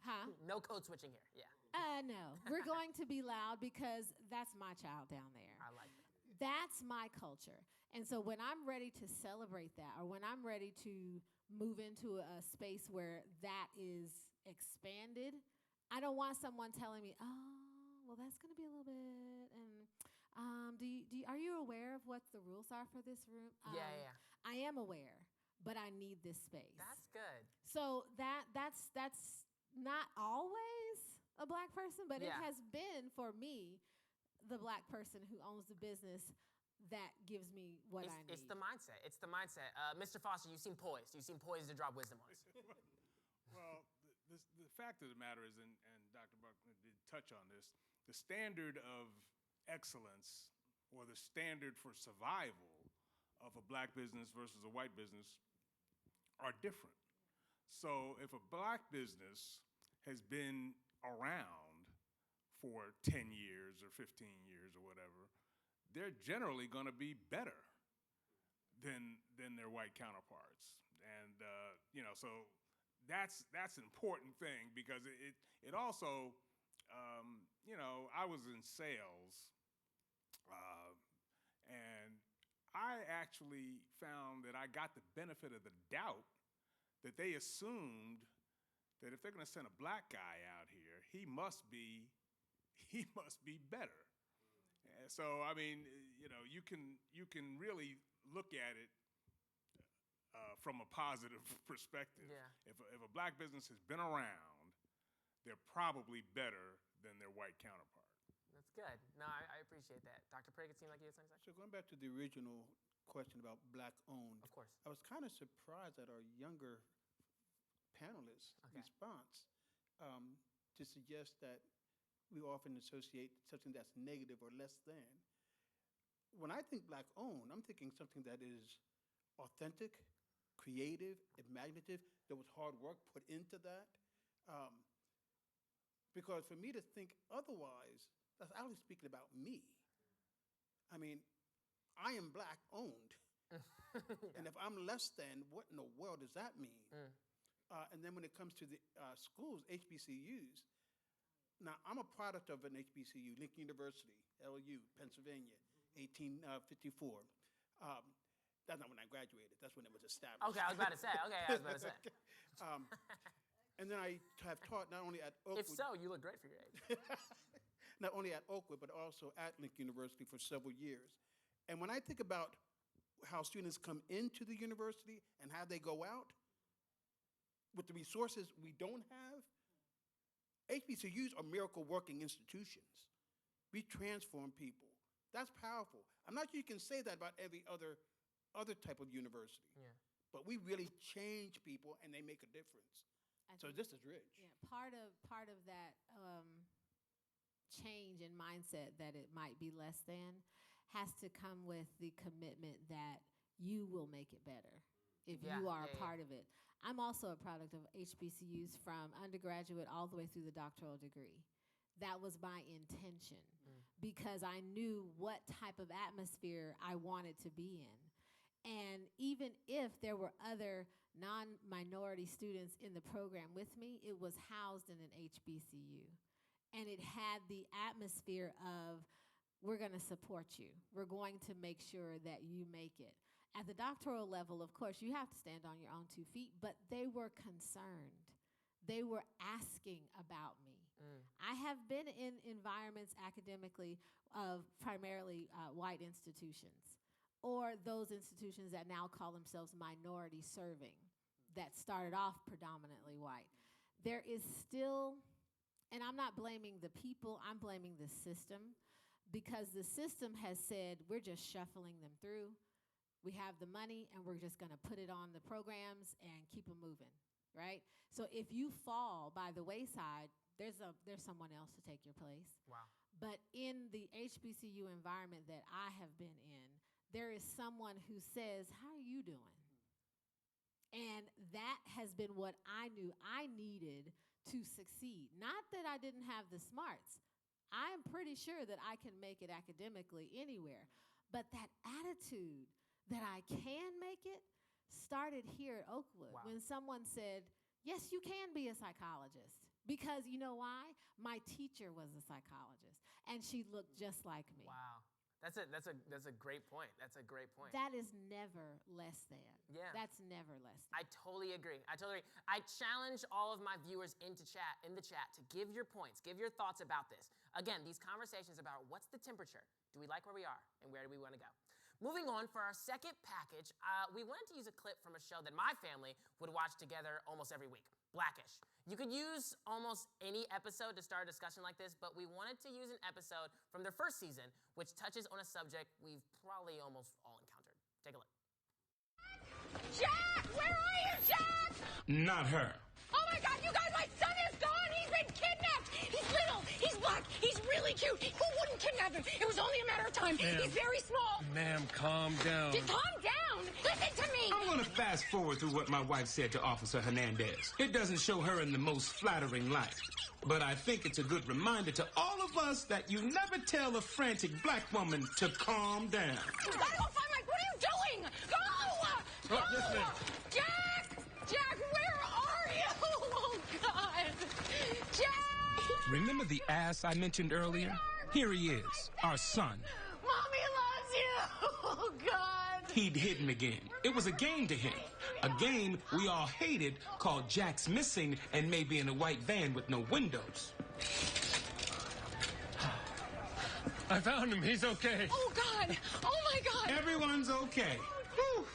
Huh? No code switching here, yeah. No. We're going to be loud because that's my child down there. I like that. That's my culture. And so when I'm ready to celebrate that, or when I'm ready to move into a space where that is expanded, I don't want someone telling me, oh, well, that's going to be a little bit. And are you aware of what the rules are for this room? Yeah. I am aware, but I need this space. That's good. So that's not always a black person, but it has been for me, the black person who owns the business that gives me what I need. It's the mindset. It's the mindset. Mr. Foster, you seem poised. You seem poised to drop wisdom on us. Well, the fact of the matter is, and Dr. Buckner did touch on this, the standard of excellence or the standard for survival of a black business versus a white business are different. So if a black business has been around for 10 years or 15 years or whatever, they're generally going to be better than their white counterparts. And, so that's an important thing because it also, I was in sales, and I actually found that I got the benefit of the doubt that they assumed that if they're going to send a black guy out here, he must be better. So I mean, you can really look at it from a positive perspective. Yeah. If a black business has been around, they're probably better than their white counterpart. That's good. No, I appreciate that. Dr. Prague, it seemed like you had something to say. So going back to the original question about black-owned, Of course. I was kind of surprised at our younger panelists' response to suggest that we often associate something that's negative or less than. When I think black-owned, I'm thinking something that is authentic, creative, imaginative. There was hard work put into that. Because for me to think otherwise, that's actually speaking about me. I mean, I am black-owned. And if I'm less than, what in the world does that mean? And then when it comes to the schools, HBCUs, now I'm a product of an HBCU, Lincoln University, LU, Pennsylvania, 1854. That's not when I graduated. That's when it was established. Okay, I was about to say. And then I have taught not only at Oakwood. If so, you look great for your age. Not only at Oakwood, but also at Lincoln University for several years. And when I think about how students come into the university and how they go out, with the resources we don't have, HBCUs are miracle working institutions. We transform people. That's powerful. I'm not sure you can say that about every other type of university. Yeah. But we really change people and they make a difference. So this is rich. Yeah, part of that change in mindset that it might be less than has to come with the commitment that you will make it better if you are a part of it. I'm also a product of HBCUs from undergraduate all the way through the doctoral degree. That was my intention because I knew what type of atmosphere I wanted to be in. And even if there were other non-minority students in the program with me, it was housed in an HBCU. And it had the atmosphere of, we're going to support you. We're going to make sure that you make it. At the doctoral level, of course, you have to stand on your own 2 feet, but they were concerned. They were asking about me. I have been in environments academically of primarily white institutions, or those institutions that now call themselves minority serving, that started off predominantly white. There is still, and I'm not blaming the people, I'm blaming the system, because the system has said, we're just shuffling them through. We have the money, and we're just going to put it on the programs and keep them moving, right? So if you fall by the wayside, there's someone else to take your place. Wow. But in the HBCU environment that I have been in, there is someone who says, how are you doing? And that has been what I knew I needed to succeed. Not that I didn't have the smarts. I am pretty sure that I can make it academically anywhere. But that attitude that I can make it started here at Oakwood. Wow. When someone said, yes, you can be a psychologist. Because you know why? My teacher was a psychologist, and she looked just like me. Wow. That's a great point. That's a great point. That is never less than. Yeah. That's never less than. I totally agree. I challenge all of my viewers in the chat to give your points, give your thoughts about this. Again, these conversations about what's the temperature? Do we like where we are, and where do we want to go? Moving on, for our second package, we wanted to use a clip from a show that my family would watch together almost every week, Blackish. You could use almost any episode to start a discussion like this, but we wanted to use an episode from their first season, which touches on a subject we've probably almost all encountered. Take a look. Jack! Where are you, Jack? Not her. Oh my God, you guys, my son is gone! He's been kidnapped! He's little, he's black, he's really cute. Who wouldn't kidnap him? It was only a matter of time. He's very small. Ma'am, calm down. Just calm down! Listen to me! I'm gonna fast forward through what my wife said to Officer Hernandez. It doesn't show her in the most flattering light. But I think it's a good reminder to all of us that you never tell a frantic black woman to calm down. You gotta go find Mike. What are you doing? Go! Go! Yes, ma'am. Jack, where are you? Oh, God. Jack! Remember the ass I mentioned earlier? Here he is, our son. Mommy loves you. Oh, God. He'd hidden again. It was a game to him. A game we all hated called Jack's Missing and maybe in a white van with no windows. I found him. He's okay. Oh, God. Oh, my God. Everyone's okay. Whew.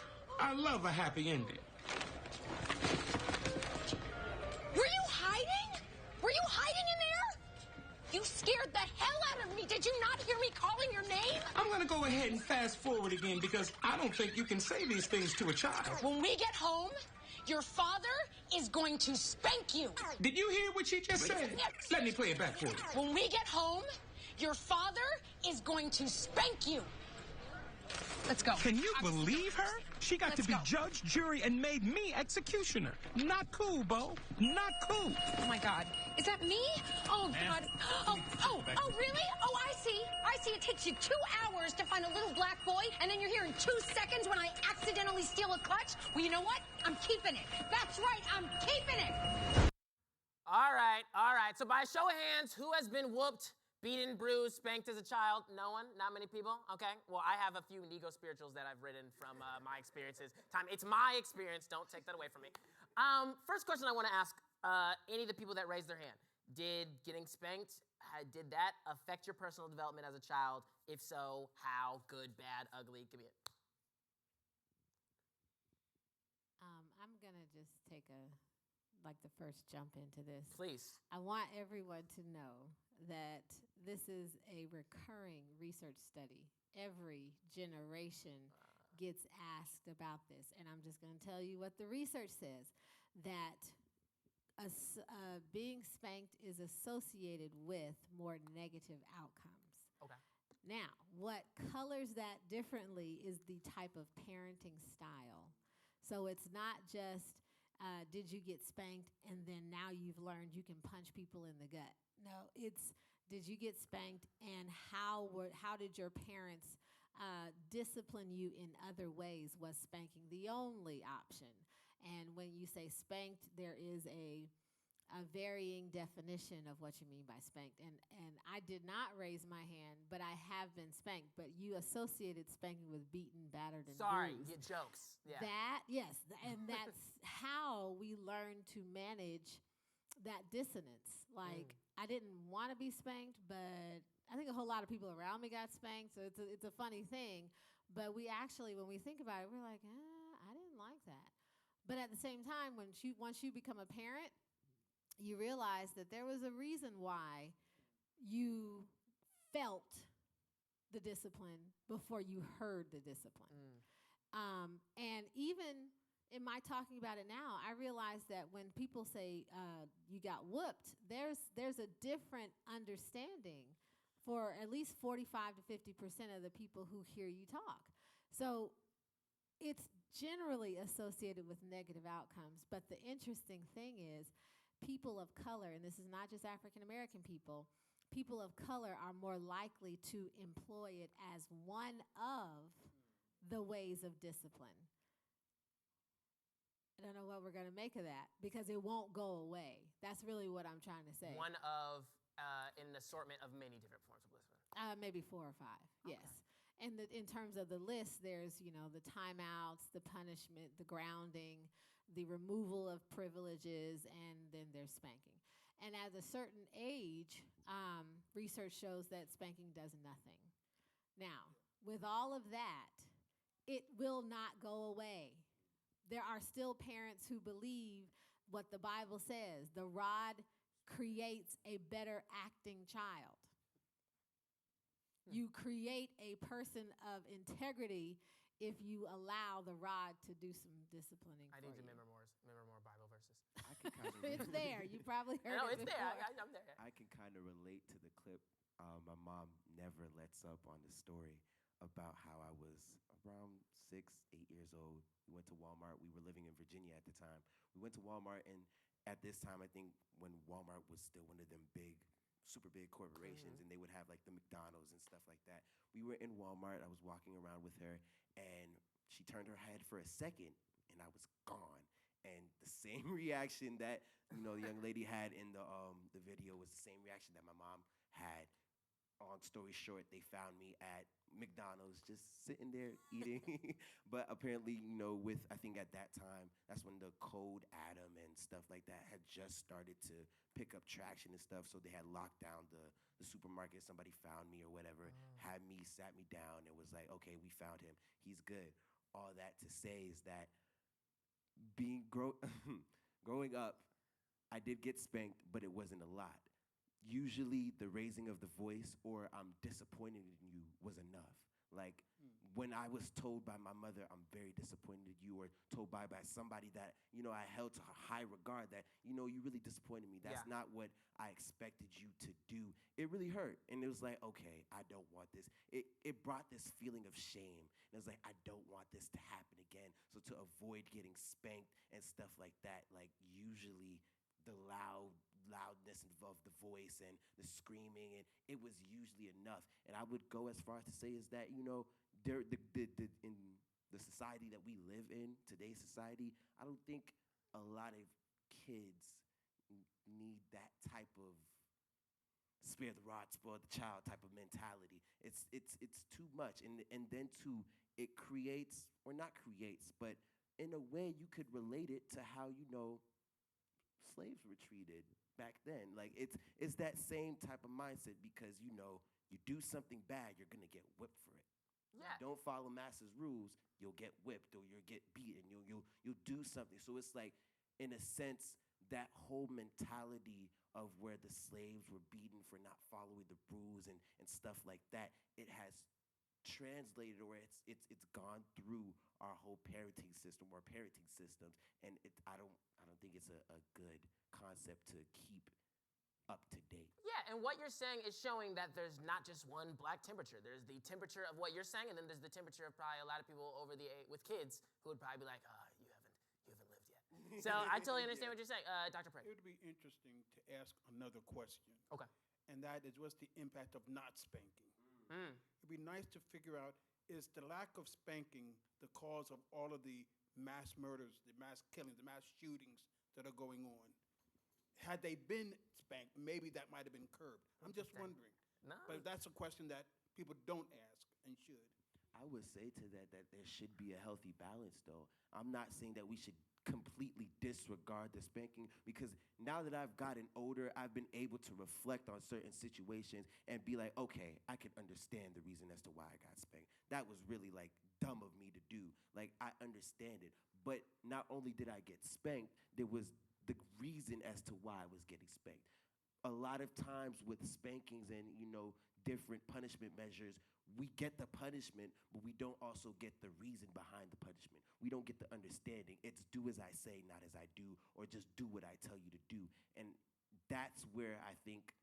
I love a happy ending. Were you hiding? Were you hiding in there? You scared the hell out of me. Did you not hear me calling your name? I'm gonna go ahead and fast forward again because I don't think you can say these things to a child. When we get home, your father is going to spank you. Did you hear what she just said? Let me play it back for you. When we get home, your father is going to spank you. Let's go. Can you believe her? She got to be judge, jury, and made me executioner. Not cool, Bo. Not cool. Oh, my God. Is that me? Oh, God. Oh, really? Oh, I see. I see. It takes you 2 hours to find a little black boy, and then you're here in 2 seconds when I accidentally steal a clutch? Well, you know what? I'm keeping it. That's right. I'm keeping it. All right. So by a show of hands, who has been whooped, beaten, bruised, spanked as a child? No one? Not many people? Okay. Well, I have a few Nego spirituals that I've written from my experiences. It's my experience. Don't take that away from me. First question I want to ask any of the people that raised their hand. Did getting spanked, did that affect your personal development as a child? If so, how? Good, bad, ugly? Give me it. I'm going to just take the first jump into this. Please. I want everyone to know that this is a recurring research study. Every generation gets asked about this. And I'm just going to tell you what the research says, that being spanked is associated with more negative outcomes. Okay. Now, what colors that differently is the type of parenting style. So it's not just, did you get spanked and then now you've learned you can punch people in the gut. No, it's, did you get spanked and how did your parents discipline you in other ways? Was spanking the only option? And when you say spanked, there is a varying definition of what you mean by spanked. And I did not raise my hand, but I have been spanked. But you associated spanking with beaten, battered, and Sorry, bruised. get jokes. Yeah. And that's how we learn to manage that dissonance. Like, I didn't want to be spanked, but I think a whole lot of people around me got spanked, so it's a funny thing. But we actually, when we think about it, we're like, I didn't like that. But at the same time, once you become a parent, you realize that there was a reason why you felt the discipline before you heard the discipline. And even in my talking about it now, I realize that when people say you got whooped, there's a different understanding for at least 45 to 50% of the people who hear you talk. So it's generally associated with negative outcomes. But the interesting thing is people of color, and this is not just African American people of color are more likely to employ it as one of the ways of discipline. I don't know what we're going to make of that because it won't go away. That's really what I'm trying to say. One of an assortment of many different forms of discipline. Maybe 4 or 5, yes. And in terms of the list, there's, the timeouts, the punishment, the grounding, the removal of privileges, and then there's spanking. And at a certain age, research shows that spanking does nothing. Now, with all of that, it will not go away. There are still parents who believe what the Bible says. The rod creates a better acting child. You create a person of integrity if you allow the rod to do some disciplining. I need to remember more Bible verses. I can kind of It's there. You probably heard No, it it's before. there. I'm there. I can kind of relate to the clip. My mom never lets up on the story about how I was around 6, 8 years old. We went to Walmart. We were living in Virginia at the time. We went to Walmart, and at this time, I think when Walmart was still one of them big, super big corporations, and they would have like the McDonald's and stuff like that. We were in Walmart. I was walking around with her, and she turned her head for a second, and I was gone. And the same reaction that the young lady had in the video was the same reaction that my mom had. Long story short, they found me at McDonald's just sitting there eating. But apparently, I think at that time, that's when the Code Adam and stuff like that had just started to pick up traction and stuff. So they had locked down the supermarket. Somebody found me or whatever, sat me down, and was like, okay, we found him. He's good. All that to say is that growing up, I did get spanked, but it wasn't a lot. usually the raising of the voice or I'm disappointed in you was enough. Like when I was told by my mother, I'm very disappointed in you, or told by somebody that, I held to high regard that, you really disappointed me. That's not what I expected you to do. It really hurt. And it was like, okay, I don't want this. It brought this feeling of shame. And it was like, I don't want this to happen again. So to avoid getting spanked and stuff like that, like usually the loudness of the voice and the screaming, and it was usually enough. And I would go as far as to say is that, in the society that we live in, today's society, I don't think a lot of kids need that type of spare the rod, spoil the child type of mentality. It's too much. And then too, it creates, or not creates, but in a way you could relate it to how, slaves were treated back then. Like it's that same type of mindset, because you do something bad, you're gonna get whipped for it. Yeah. You don't follow master's rules, you'll get whipped or you'll get beaten. You'll do something. So it's like, in a sense, that whole mentality of where the slaves were beaten for not following the rules and stuff like that, it has translated, or it's gone through our whole parenting system or parenting systems, and I don't think it's a good concept to keep up to date. Yeah, and what you're saying is showing that there's not just one black temperature. There's the temperature of what you're saying, and then there's the temperature of probably a lot of people with kids who would probably be like, you haven't lived yet. So I totally understand what you're saying, Dr. Prick. It would be interesting to ask another question. Okay. And that is, what's the impact of not spanking? It'd be nice to figure out, is the lack of spanking the cause of all of the mass murders, the mass killings, the mass shootings that are going on? Had they been spanked, maybe that might have been curbed. I'm just wondering. No. But that's a question that people don't ask and should. I would say to that there should be a healthy balance, though. I'm not saying that we should completely disregard the spanking, because now that I've gotten older, I've been able to reflect on certain situations and be like, okay, I can understand the reason as to why I got spanked. That was really like dumb of me to do. Like, I understand it. But not only did I get spanked, there was the reason as to why I was getting spanked. A lot of times with spankings and, different punishment measures, we get the punishment, but we don't also get the reason behind the punishment. We don't get the understanding. It's do as I say, not as I do, or just do what I tell you to do. And that's where I think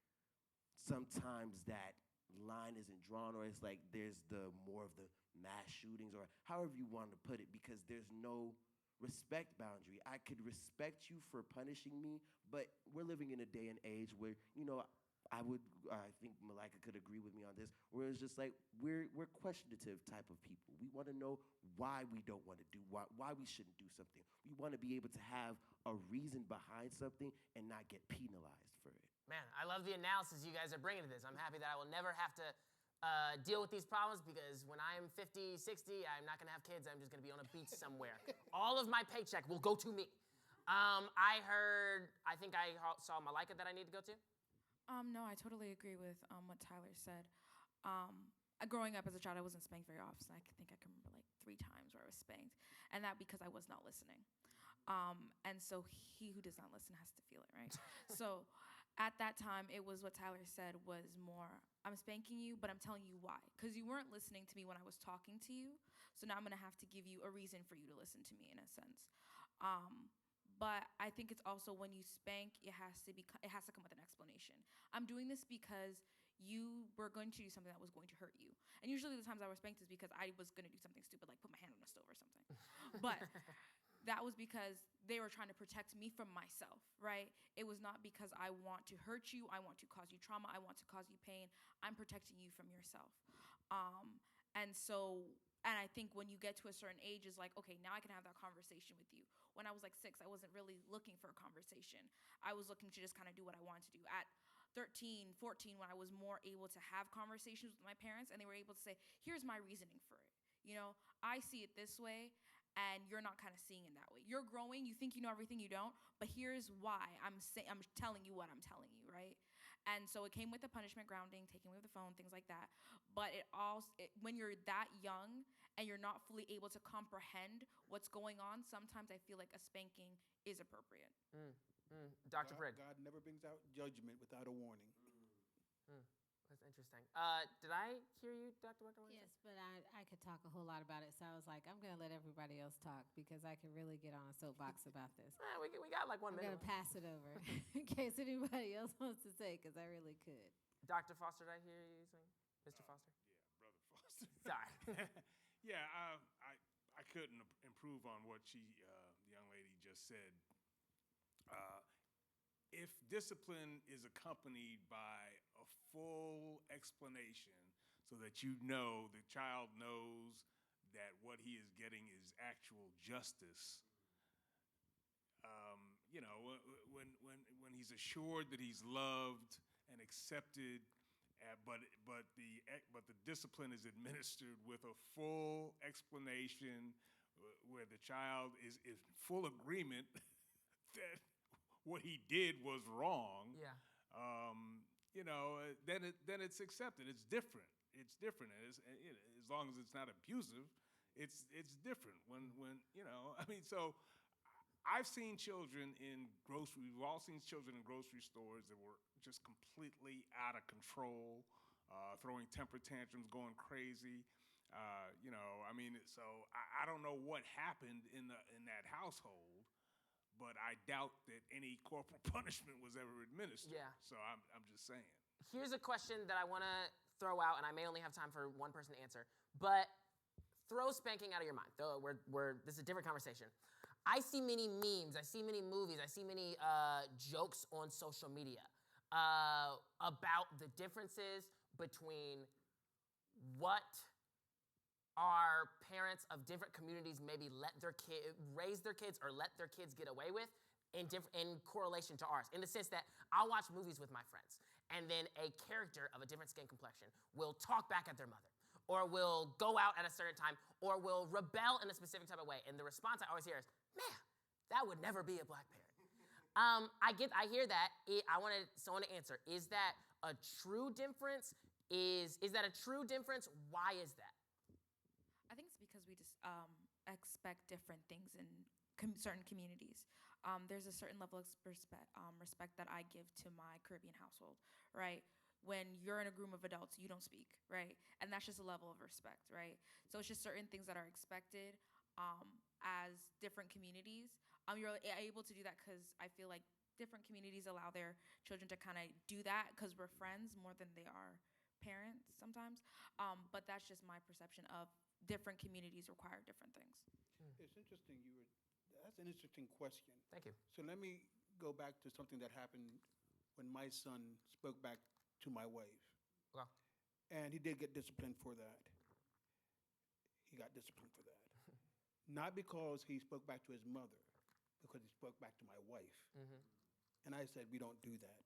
sometimes that line isn't drawn, or it's like there's the more of the mass shootings, or however you want to put it, because there's no respect boundary. I could respect you for punishing me, but we're living in a day and age where, I think Malika could agree with me on this, where it's just like we're questionative type of people. We want to know why we don't want to do, why we shouldn't do something. We want to be able to have a reason behind something and not get penalized for it. Man, I love the analysis you guys are bringing to this. I'm happy that I will never have to deal with these problems, because when I'm 50, 60, I'm not going to have kids. I'm just going to be on a beach somewhere. All of my paycheck will go to me. I think I saw Malika that I need to go to. No, I totally agree with what Tyler said. Growing up as a child, I wasn't spanked very often. I think I can remember like 3 times where I was spanked, and that because I was not listening. And so he who does not listen has to feel it, right? So at that time, it was what Tyler said was more, I'm spanking you, but I'm telling you why. Because you weren't listening to me when I was talking to you, so now I'm going to have to give you a reason for you to listen to me, in a sense. But I think it's also, when you spank, it has to come with an explanation. I'm doing this because you were going to do something that was going to hurt you. And usually the times I was spanked is because I was going to do something stupid, like put my hand on the stove or something. But that was because they were trying to protect me from myself, right? It was not because I want to hurt you, I want to cause you trauma, I want to cause you pain. I'm protecting you from yourself. And I think when you get to a certain age, it's like, okay, now I can have that conversation with you. When I was like 6, I wasn't really looking for a conversation. I was looking to just kind of do what I wanted to do. At 13, 14, when I was more able to have conversations with my parents, and they were able to say, here's my reasoning for it. I see it this way, and you're not kind of seeing it that way. You're growing, you think you know everything, you don't, but here's why I'm telling you what I'm telling you, right? And so it came with the punishment grounding, taking away the phone, things like that. But when you're that young and you're not fully able to comprehend what's going on, sometimes I feel like a spanking is appropriate. Dr. Brigg. God never brings out judgment without a warning. That's interesting. Did I hear you, Dr. Wagner? Yes, but I could talk a whole lot about it. So I was like, I'm going to let everybody else talk because I can really get on a soapbox about this. We got like 1 minute. I'm going to pass it over in case anybody else wants to say because I really could. Dr. Foster, did I hear you saying? Mr. Foster? Yeah, Brother Foster. Sorry. Yeah, I couldn't improve on what the young lady just said. If discipline is accompanied by a full explanation so that you know the child knows that what he is getting is actual justice, when he's assured that he's loved and accepted, but the discipline is administered with a full explanation where the child is in full agreement that what he did was wrong. Yeah. Then it's accepted. It's different. It's different. As long as it's not abusive, it's different. So I've seen children we've all seen children in grocery stores that were just completely out of control, throwing temper tantrums, going crazy. So I don't know what happened in that household, but I doubt that any corporal punishment was ever administered. Yeah. So I'm just saying. Here's a question that I want to throw out, and I may only have time for one person to answer, but throw spanking out of your mind. This is a different conversation. I see many memes, I see many movies, I see many jokes on social media about the differences between what our parents of different communities maybe raise their kids or let their kids get away with in correlation to ours. In the sense that I'll watch movies with my friends, and then a character of a different skin complexion will talk back at their mother, or will go out at a certain time, or will rebel in a specific type of way. And the response I always hear is, man, that would never be a black parent. I hear that. I wanted someone to answer. Is that a true difference? Is that a true difference? Why is that? I think it's because we just expect different things in certain communities. There's a certain level of respect that I give to my Caribbean household, right? When you're in a room of adults, you don't speak, right? And that's just a level of respect, right? So it's just certain things that are expected as different communities. You're able to do that because I feel like different communities allow their children to kind of do that because we're friends more than they are parents sometimes. But that's just my perception of different communities require different things. It's interesting. That's an interesting question. Thank you. So let me go back to something that happened when my son spoke back to my wife. Wow. And he did get disciplined for that. He got disciplined for that. Not because he spoke back to his mother, because he spoke back to my wife. Mm-hmm. And I said, we don't do that.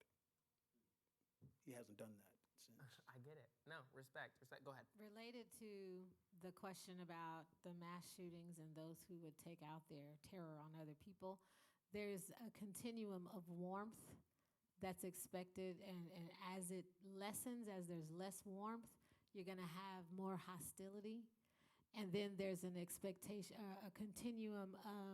He hasn't done that since. I get it. No, respect. Go ahead. Related to the question about the mass shootings and those who would take out their terror on other people, there's a continuum of warmth that's expected, and as it lessens, as there's less warmth, you're going to have more hostility. And then there's an expectation, a continuum of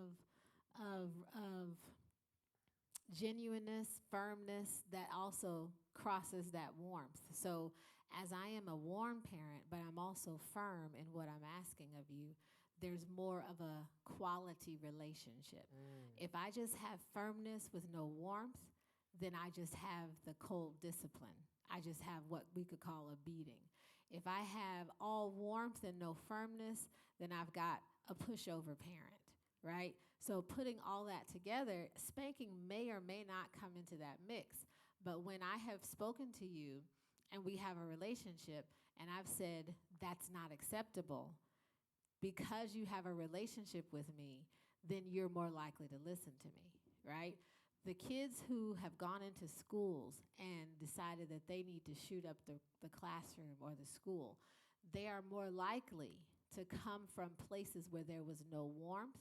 genuineness, firmness that also crosses that warmth. So as I am a warm parent, but I'm also firm in what I'm asking of you, there's more of a quality relationship. If I just have firmness with no warmth, then I just have the cold discipline. I just have what we could call a beating. If I have all warmth and no firmness, then I've got a pushover parent, right? So putting all that together, spanking may or may not come into that mix. But when I have spoken to you and we have a relationship and I've said that's not acceptable, because you have a relationship with me, then you're more likely to listen to me, right? The kids who have gone into schools and decided that they need to shoot up the classroom or the school, they are more likely to come from places where there was no warmth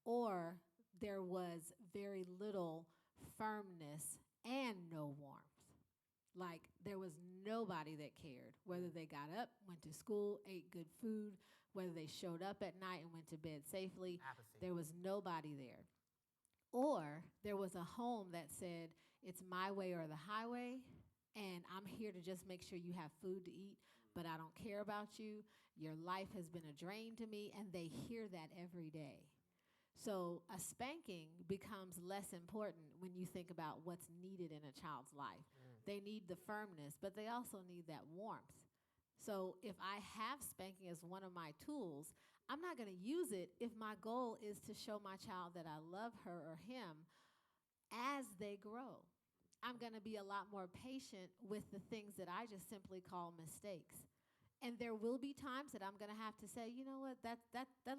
or there was very little firmness and no warmth. Like there was nobody that cared whether they got up, went to school, ate good food, whether they showed up at night and went to bed safely. Apathy. There was nobody there. Or there was a home that said, it's my way or the highway, and I'm here to just make sure you have food to eat, but I don't care about you. Your life has been a drain to me, and they hear that every day. So a spanking becomes less important when you think about what's needed in a child's life. They need the firmness, but they also need that warmth. So if I have spanking as one of my tools, I'm not going to use it if my goal is to show my child that I love her or him as they grow. I'm going to be a lot more patient with the things that I just simply call mistakes. And there will be times that I'm going to have to say, you know what, that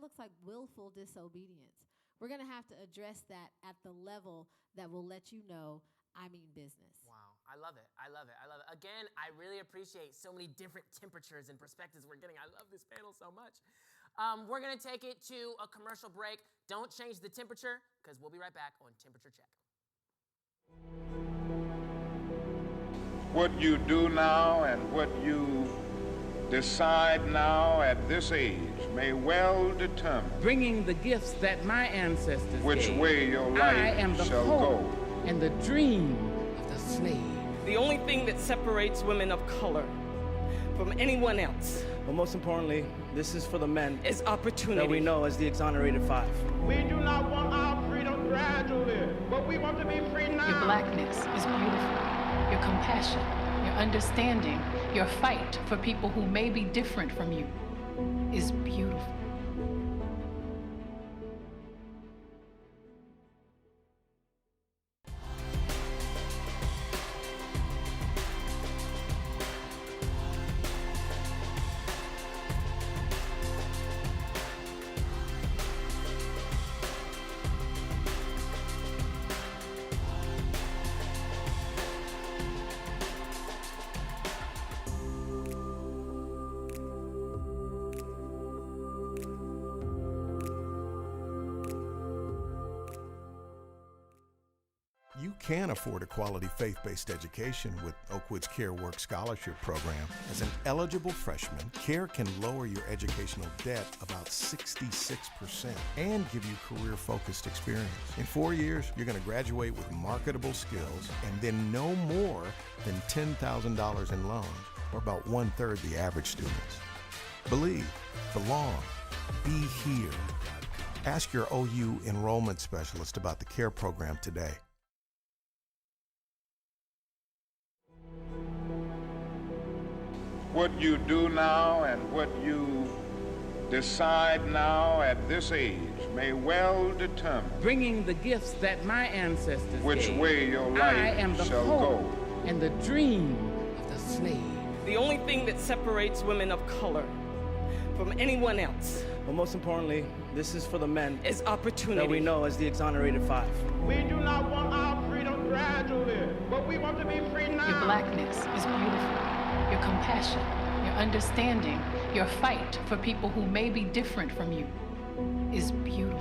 looks like willful disobedience. We're going to have to address that at the level that will let you know I mean business. Wow, I love it. I love it. I love it. Again, I really appreciate so many different temperatures and perspectives we're getting. I love this panel so much. We're going to take it to a commercial break. Don't change the temperature, because we'll be right back on Temperature Check. What you do now and what you decide now at this age may well determine bringing the gifts that my ancestors which gave. way your life I am the shall hope go. And the dream of the slave. The only thing that separates women of color from anyone else, but most importantly, this is for the men, is opportunity. That we know as the Exonerated Five. We do not want our freedom gradually, but we want to be free now. Your blackness is beautiful. Your compassion, your understanding, your fight for people who may be different from you is beautiful. You can afford a quality faith-based education with Oakwood's Care Work Scholarship Program. As an eligible freshman, CARE can lower your educational debt about 66% and give you career-focused experience. In 4 years, you're going to graduate with marketable skills and then no more than $10,000 in loans, or about 1/3 the average students. Believe, belong, be here. Ask your OU enrollment specialist about the CARE program today. What you do now and what you decide now at this age may well determine bringing the gifts that my ancestors which gave. way your I life am the shall hope go. And the dream of the slave. The only thing that separates women of color from anyone else, but most importantly, this is for the men, is opportunity. That we know as the Exonerated Five. We do not want our freedom gradually, but we want to be free now. Your blackness is beautiful. Your compassion, your understanding, your fight for people who may be different from you is beautiful.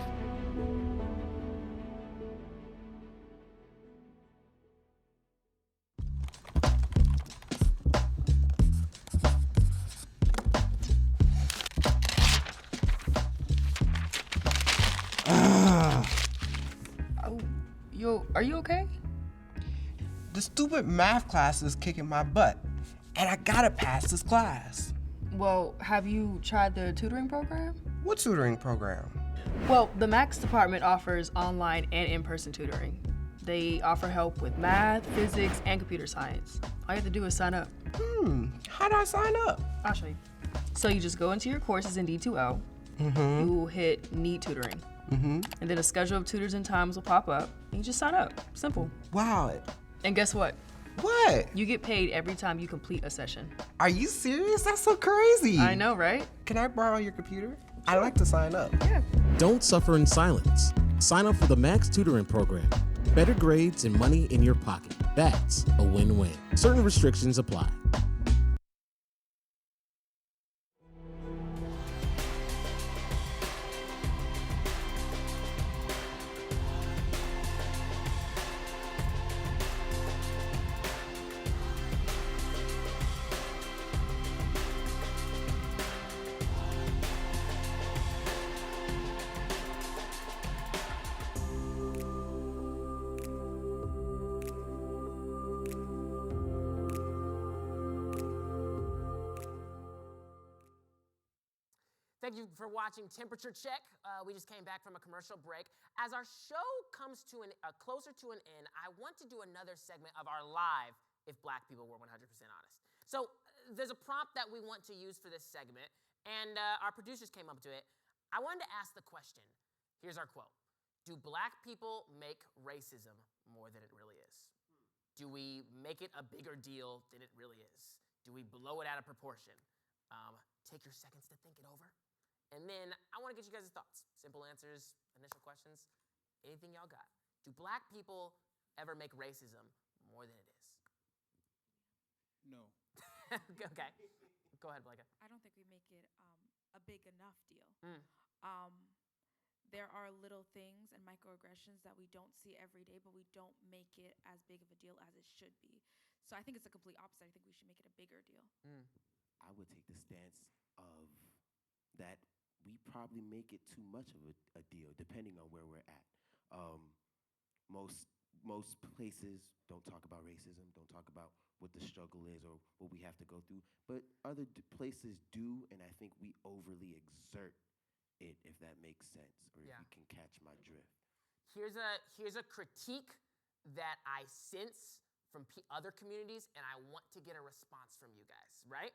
Yo, are you okay? The stupid math class is kicking my butt, and I gotta pass this class. Well, have you tried the tutoring program? What tutoring program? Well, the Max department offers online and in-person tutoring. They offer help with math, physics, and computer science. All you have to do is sign up. How do I sign up? I'll show you. So you just go into your courses in D2L. You hit Need Tutoring. And then a schedule of tutors and times will pop up, and you just sign up. Simple. Wow. And guess what? What? You get paid every time you complete a session. Are you serious? That's so crazy. I know, right? Can I borrow your computer? I'd like to sign up. Yeah. Don't suffer in silence. Sign up for the Max Tutoring Program. Better grades and money in your pocket. That's a win-win. Certain restrictions apply. thank you for watching Temperature Check. We just came back from a commercial break. As our show comes to closer to an end, I want to do another segment of our live If Black People Were 100% Honest. So there's a prompt that we want to use for this segment, and our producers came up to it. I wanted to ask the question. Here's our quote. Do black people make racism more than it really is? Do we make it a bigger deal than it really is? Do we blow it out of proportion? Take your seconds to think it over. And then I want to get you guys' thoughts. Simple answers, initial questions, anything y'all got. Do black people ever make racism more than it is? No. Okay. Go ahead, Blake. I don't think we make it a big enough deal. Mm. There are little things and microaggressions that we don't see every day, but we don't make it as big of a deal as it should be. So I think it's the complete opposite. I think we should make it a bigger deal. Mm. I would take the stance of that we probably make it too much of a deal, depending on where we're at. Most places don't talk about racism, don't talk about what the struggle is or what we have to go through, but other places do, and I think we overly exert it, if that makes sense, or if you can catch my drift. Here's a critique that I sense from other communities, and I want to get a response from you guys, right?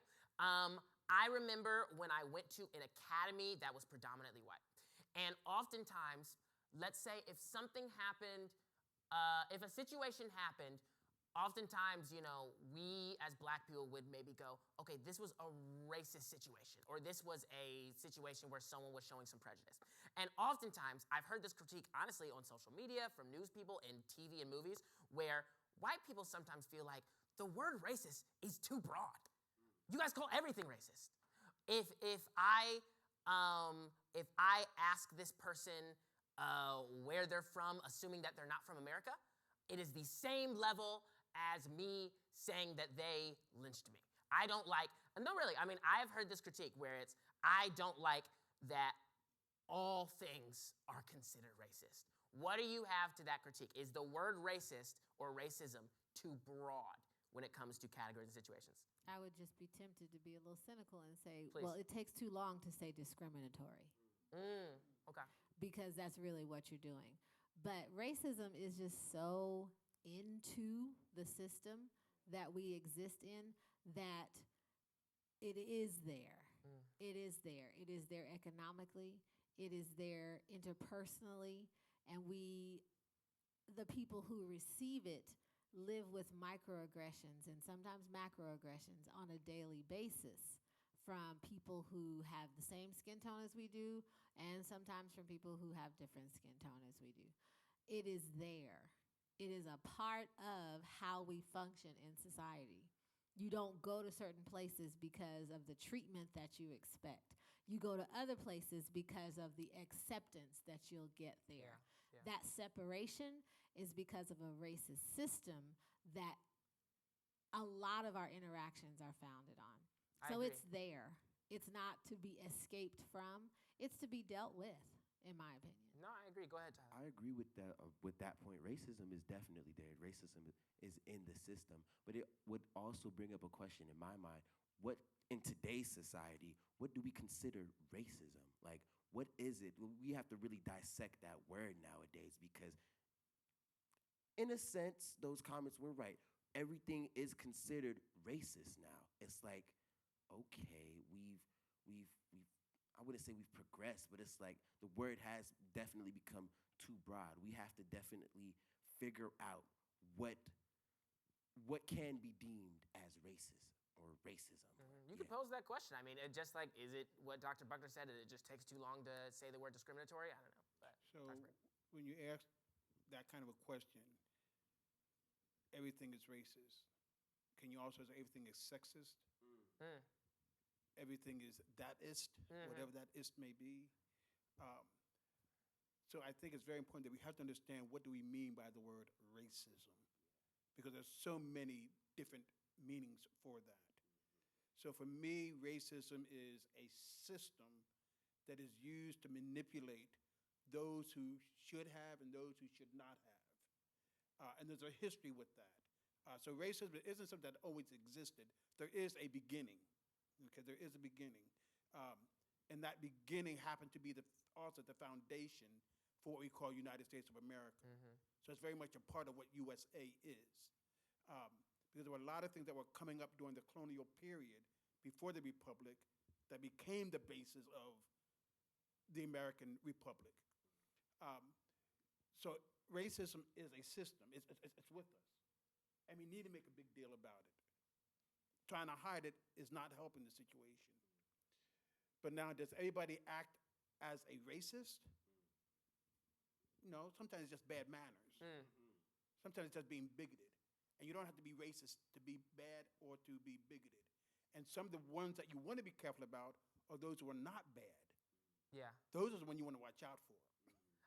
I remember when I went to an academy that was predominantly white. And oftentimes, let's say if something happened, if a situation happened, oftentimes, we as black people would maybe go, okay, this was a racist situation, or this was a situation where someone was showing some prejudice. And oftentimes, I've heard this critique, honestly, on social media, from news people, in TV and movies, where white people sometimes feel like the word racist is too broad. You guys call everything racist. If I ask this person where they're from, assuming that they're not from America, it is the same level as me saying that they lynched me. I don't like, and no, really, I mean, I've heard this critique where it's, I don't like that all things are considered racist. What do you have to that critique? Is the word racist or racism too broad when it comes to categories and situations? I would just be tempted to be a little cynical and say, Please. well, it takes too long to say discriminatory. Okay. Because that's really what you're doing. But racism is just so into the system that we exist in that it is there. It is there. It is there economically. It is there interpersonally. And the people who receive it, live with microaggressions and sometimes macroaggressions on a daily basis from people who have the same skin tone as we do, and sometimes from people who have different skin tone as we do. It is there. It is a part of how we function in society. You don't go to certain places because of the treatment that you expect. You go to other places because of the acceptance that you'll get there. That separation is because of a racist system that a lot of our interactions are founded on. So it's there. It's not to be escaped from. It's to be dealt with, in my opinion. No, I agree. Go ahead, Tyler. I agree with that point. Racism is definitely there. Racism is in the system. But it would also bring up a question in my mind. What, in today's society, what do we consider racism? Like, what is it? We have to really dissect that word nowadays because, in a sense, those comments were right. Everything is considered racist now. It's like, okay, I wouldn't say we've progressed, but it's like the word has definitely become too broad. We have to definitely figure out what can be deemed as racist or racism. You could pose that question. I mean, it just like, is it what Dr. Buckner said, it just takes too long to say the word discriminatory? I don't know. But so when you ask that kind of a question, everything is racist. Can you also say everything is sexist? Everything is that-ist, whatever that ist may be. So I think it's very important that we have to understand what do we mean by the word racism, because there's so many different meanings for that. So for me, racism is a system that is used to manipulate those who should have and those who should not have. And there's a history with that. So racism isn't something that always existed. There is a beginning. Okay, there is a beginning. and that beginning happened to be also the foundation for what we call United States of America. So it's very much a part of what USA is. Because there were a lot of things that were coming up during the colonial period before the Republic that became the basis of the American Republic. So racism is a system. It's with us. And we need to make a big deal about it. Trying to hide it is not helping the situation. But now, does everybody act as a racist? No, sometimes it's just bad manners. Sometimes it's just being bigoted. And you don't have to be racist to be bad or to be bigoted. And some of the ones that you want to be careful about are those who are not bad. Yeah. Those are the ones you want to watch out for.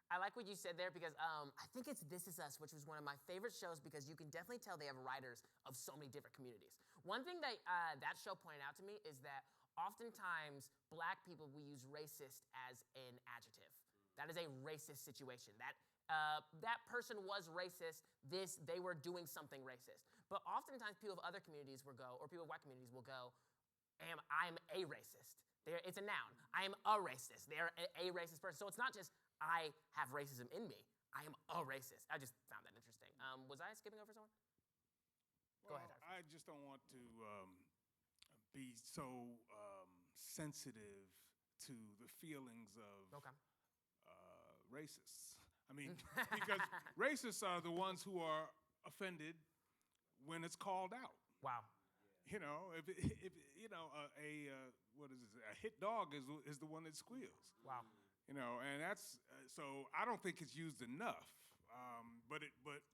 I like what you said there because I think it's This Is Us, which was one of my favorite shows because you can definitely tell they have writers of so many different communities. One thing that that show pointed out to me is that oftentimes black people, we use racist as an adjective. That is a racist situation. That person was racist. They were doing something racist. But oftentimes people of other communities will go, or people of white communities will go, I'm a racist. It's a noun. I am a racist. They're a racist person. So it's not just I have racism in me. I am a racist. I just found that interesting. Was I skipping over someone? Go ahead. I just don't want to be so sensitive to the feelings of racists. I mean, because racists are the ones who are offended when it's called out. Wow. You know, if you know what is it? A hit dog is the one that squeals. Wow. You know, and that's so I don't think it's used enough. But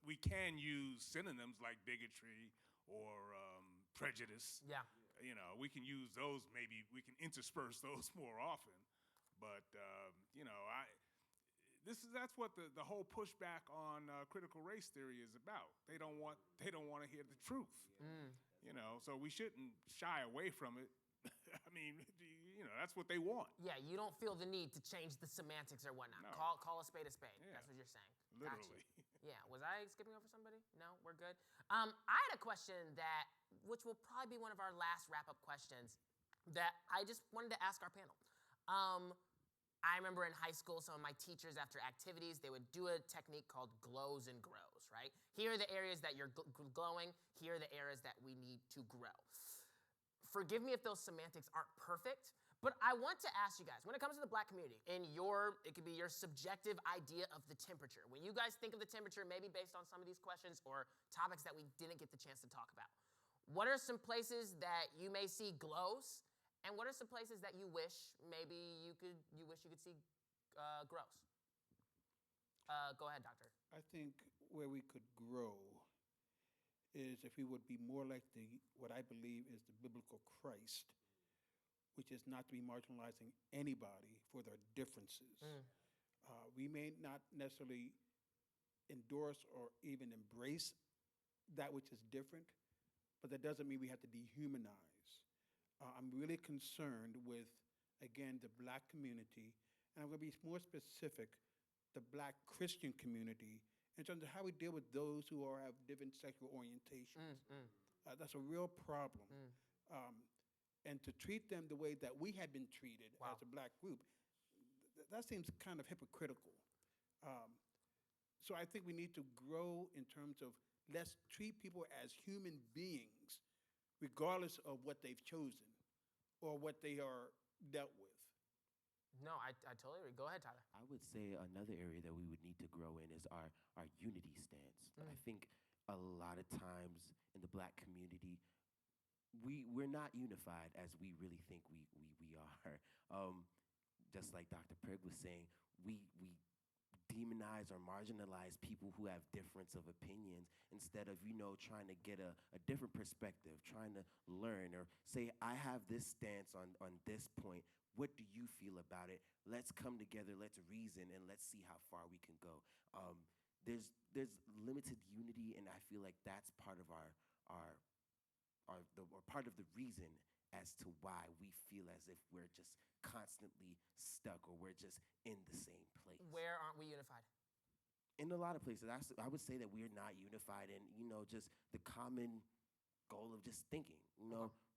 we can use synonyms like bigotry or prejudice. Yeah. You know, we can use those. Maybe we can intersperse those more often. But you know, that's what the whole pushback on critical race theory is about. They don't want to hear the truth. You know, so we shouldn't shy away from it. I mean, you know, that's what they want. Yeah, you don't feel the need to change the semantics or whatnot. No. Call a spade a spade. Yeah. That's what you're saying. Literally. Gotcha. Yeah. Was I skipping over somebody? No, we're good. I had a question which will probably be one of our last wrap-up questions, that I just wanted to ask our panel. I remember in high school, some of my teachers, after activities, they would do a technique called glows and grows, right? Here are the areas that you're glowing. Here are the areas that we need to grow. Forgive me if those semantics aren't perfect, but I want to ask you guys, when it comes to the black community, it could be your subjective idea of the temperature. When you guys think of the temperature, maybe based on some of these questions or topics that we didn't get the chance to talk about, what are some places that you may see glows, and what are some places that you wish you could see grows? Go ahead, doctor. I think where we could grow is if we would be more like what I believe is the biblical Christ, which is not to be marginalizing anybody for their differences. We may not necessarily endorse or even embrace that which is different, but that doesn't mean we have to dehumanize. I'm really concerned with, again, the black community, and I'm going to be more specific, the black Christian community, in terms of how we deal with those who have different sexual orientations. That's a real problem. And to treat them the way that we had been treated as a black group, that seems kind of hypocritical. So I think we need to grow in terms of let's treat people as human beings, regardless of what they've chosen or what they are dealt with. No, I totally agree. Go ahead, Tyler. I would say another area that we would need to grow in is our unity stance. I think a lot of times in the black community, we're not unified as we really think we are. Just like Dr. Prig was saying, we demonize or marginalize people who have difference of opinions instead of, trying to get a different perspective, trying to learn or say, I have this stance on this point. What do you feel about it? Let's come together, let's reason, and let's see how far we can go. There's limited unity, and I feel like that's part of part of the reason as to why we feel as if we're just constantly stuck or we're just in the same place. Where aren't we unified? In a lot of places. I would say that we're not unified in, just the common goal of just thinking.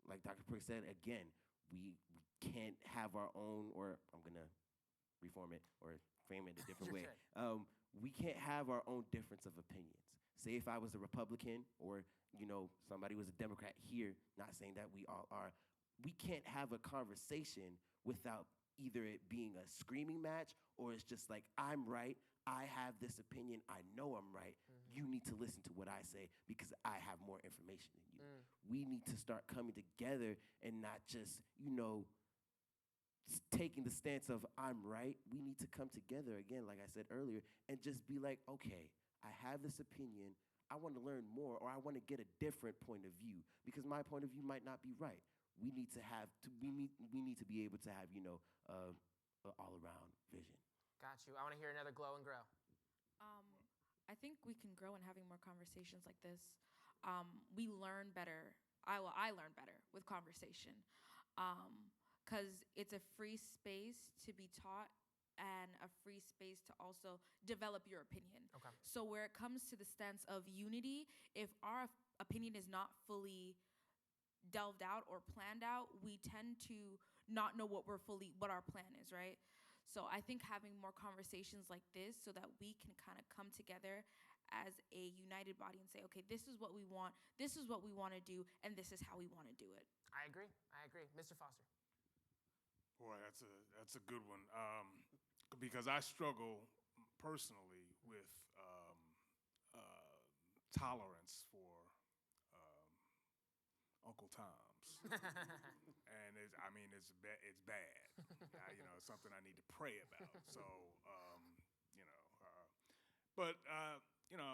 Like Dr. Prick said, again, we can't have our own, or I'm going to reform it or frame it a different way. We can't have our own difference of opinions. Say if I was a Republican or, somebody was a Democrat here, not saying that we all are, we can't have a conversation without either it being a screaming match or it's just like, I'm right, I have this opinion, I know I'm right, you need to listen to what I say because I have more information than you. We need to start coming together and not just, taking the stance of I'm right. We need to come together again, like I said earlier, and just be like, okay, I have this opinion, I want to learn more, or I want to get a different point of view because my point of view might not be right. We need to be able to have, an all-around vision. Got you. I want to hear another glow and grow. I think we can grow in having more conversations like this. We learn better. I learn better with conversation, because it's a free space to be taught and a free space to also develop your opinion. Okay. So where it comes to the stance of unity, if our opinion is not fully delved out or planned out, we tend to not know what our plan is, right? So I think having more conversations like this so that we can kind of come together as a united body and say, okay, this is what we want to do, and this is how we want to do it. I agree. Mr. Foster. Boy, that's a good one. Because I struggle personally with tolerance for Uncle Tom's, and it's bad. It's something I need to pray about. So,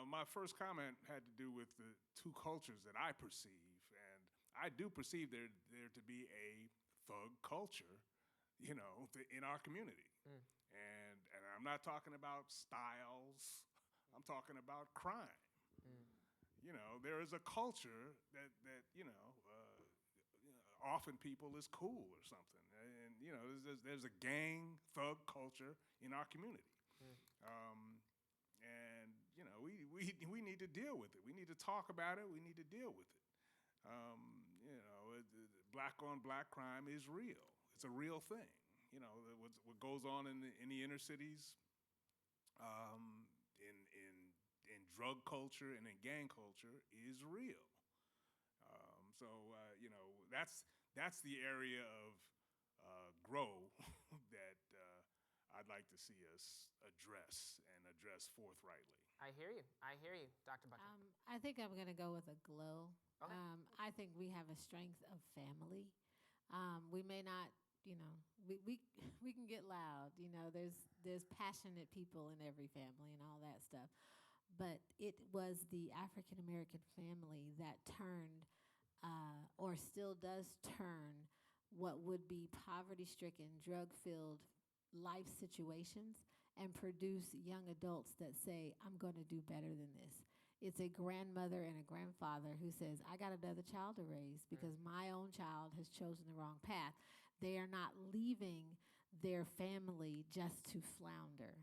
my first comment had to do with the two cultures that I perceive, and I do perceive there to be a thug culture, in our community. And I'm not talking about styles. I'm talking about crime. There is a culture that often people is cool or something, and there's a gang thug culture in our community, and we need to deal with it. We need to talk about it. We need to deal with it. Black on black crime is real. It's a real thing. What goes on in the inner cities, in drug culture and in gang culture is real. That's the area of grow that I'd like to see us address forthrightly. I hear you, Dr. Bucket. I think I'm going to go with a glow. Okay. I think we have a strength of family. We may not, we can get loud. There's passionate people in every family and all that stuff. But it was the African American family that turned, or still does turn, what would be poverty-stricken, drug-filled life situations and produce young adults that say, I'm going to do better than this. It's a grandmother and a grandfather who says, I got another child to raise because my own child has chosen the wrong path. They are not leaving their family just to flounder.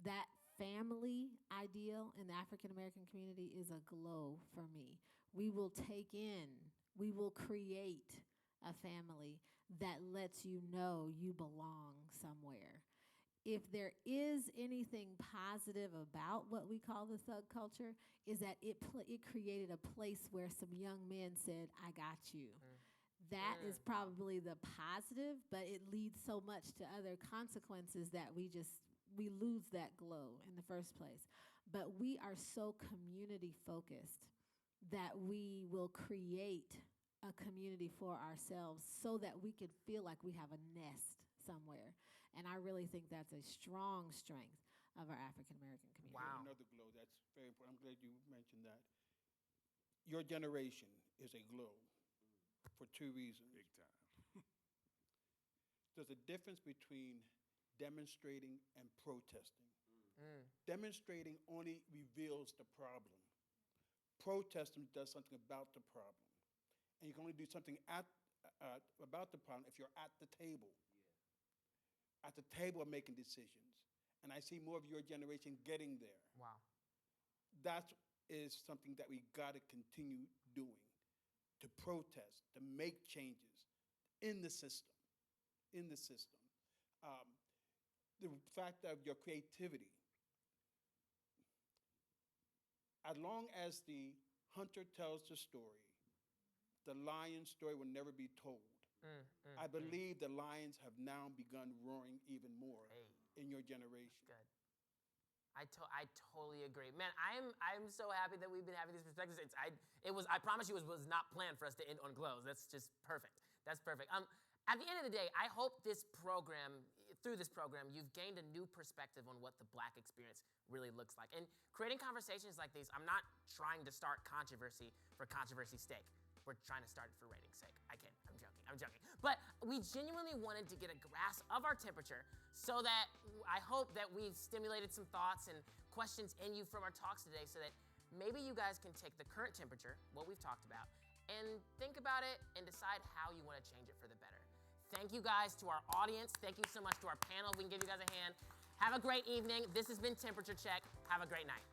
That family ideal in the African American community is a glow for me. We will create a family that lets you know you belong somewhere. If there is anything positive about what we call the thug culture, is that it created a place where some young men said, I got you. That is probably the positive, but it leads so much to other consequences that we lose that glow in the first place. But we are so community focused that we will create a community for ourselves so that we can feel like we have a nest somewhere. And I really think that's a strong strength of our African American community. Wow. Another glow that's very important. I'm glad you mentioned that. Your generation is a glow for two reasons. Big time. There's a difference between demonstrating and protesting. Demonstrating only reveals the problem. Protesting does something about the problem. And you can only do something about the problem if you're at the table. At the table of making decisions. And I see more of your generation getting there. Wow. That is something that we got to continue doing. To protest, to make changes in the system. in the system. The fact of your creativity. As long as the hunter tells the story, the lion's story will never be told. I believe the lions have now begun roaring even more in your generation. Good. I totally agree, man. I'm so happy that we've been having these perspectives. I promise you, it was not planned for us to end on close. That's just perfect. That's perfect. At the end of the day, I hope through this program, you've gained a new perspective on what the Black experience really looks like. And creating conversations like these, I'm not trying to start controversy for controversy's sake. We're trying to start it for rating's sake. I'm joking. But we genuinely wanted to get a grasp of our temperature so that I hope that we've stimulated some thoughts and questions in you from our talks today so that maybe you guys can take the current temperature, what we've talked about, and think about it and decide how you want to change it for the better. Thank you guys to our audience. Thank you so much to our panel. We can give you guys a hand. Have a great evening. This has been Temperature Check. Have a great night.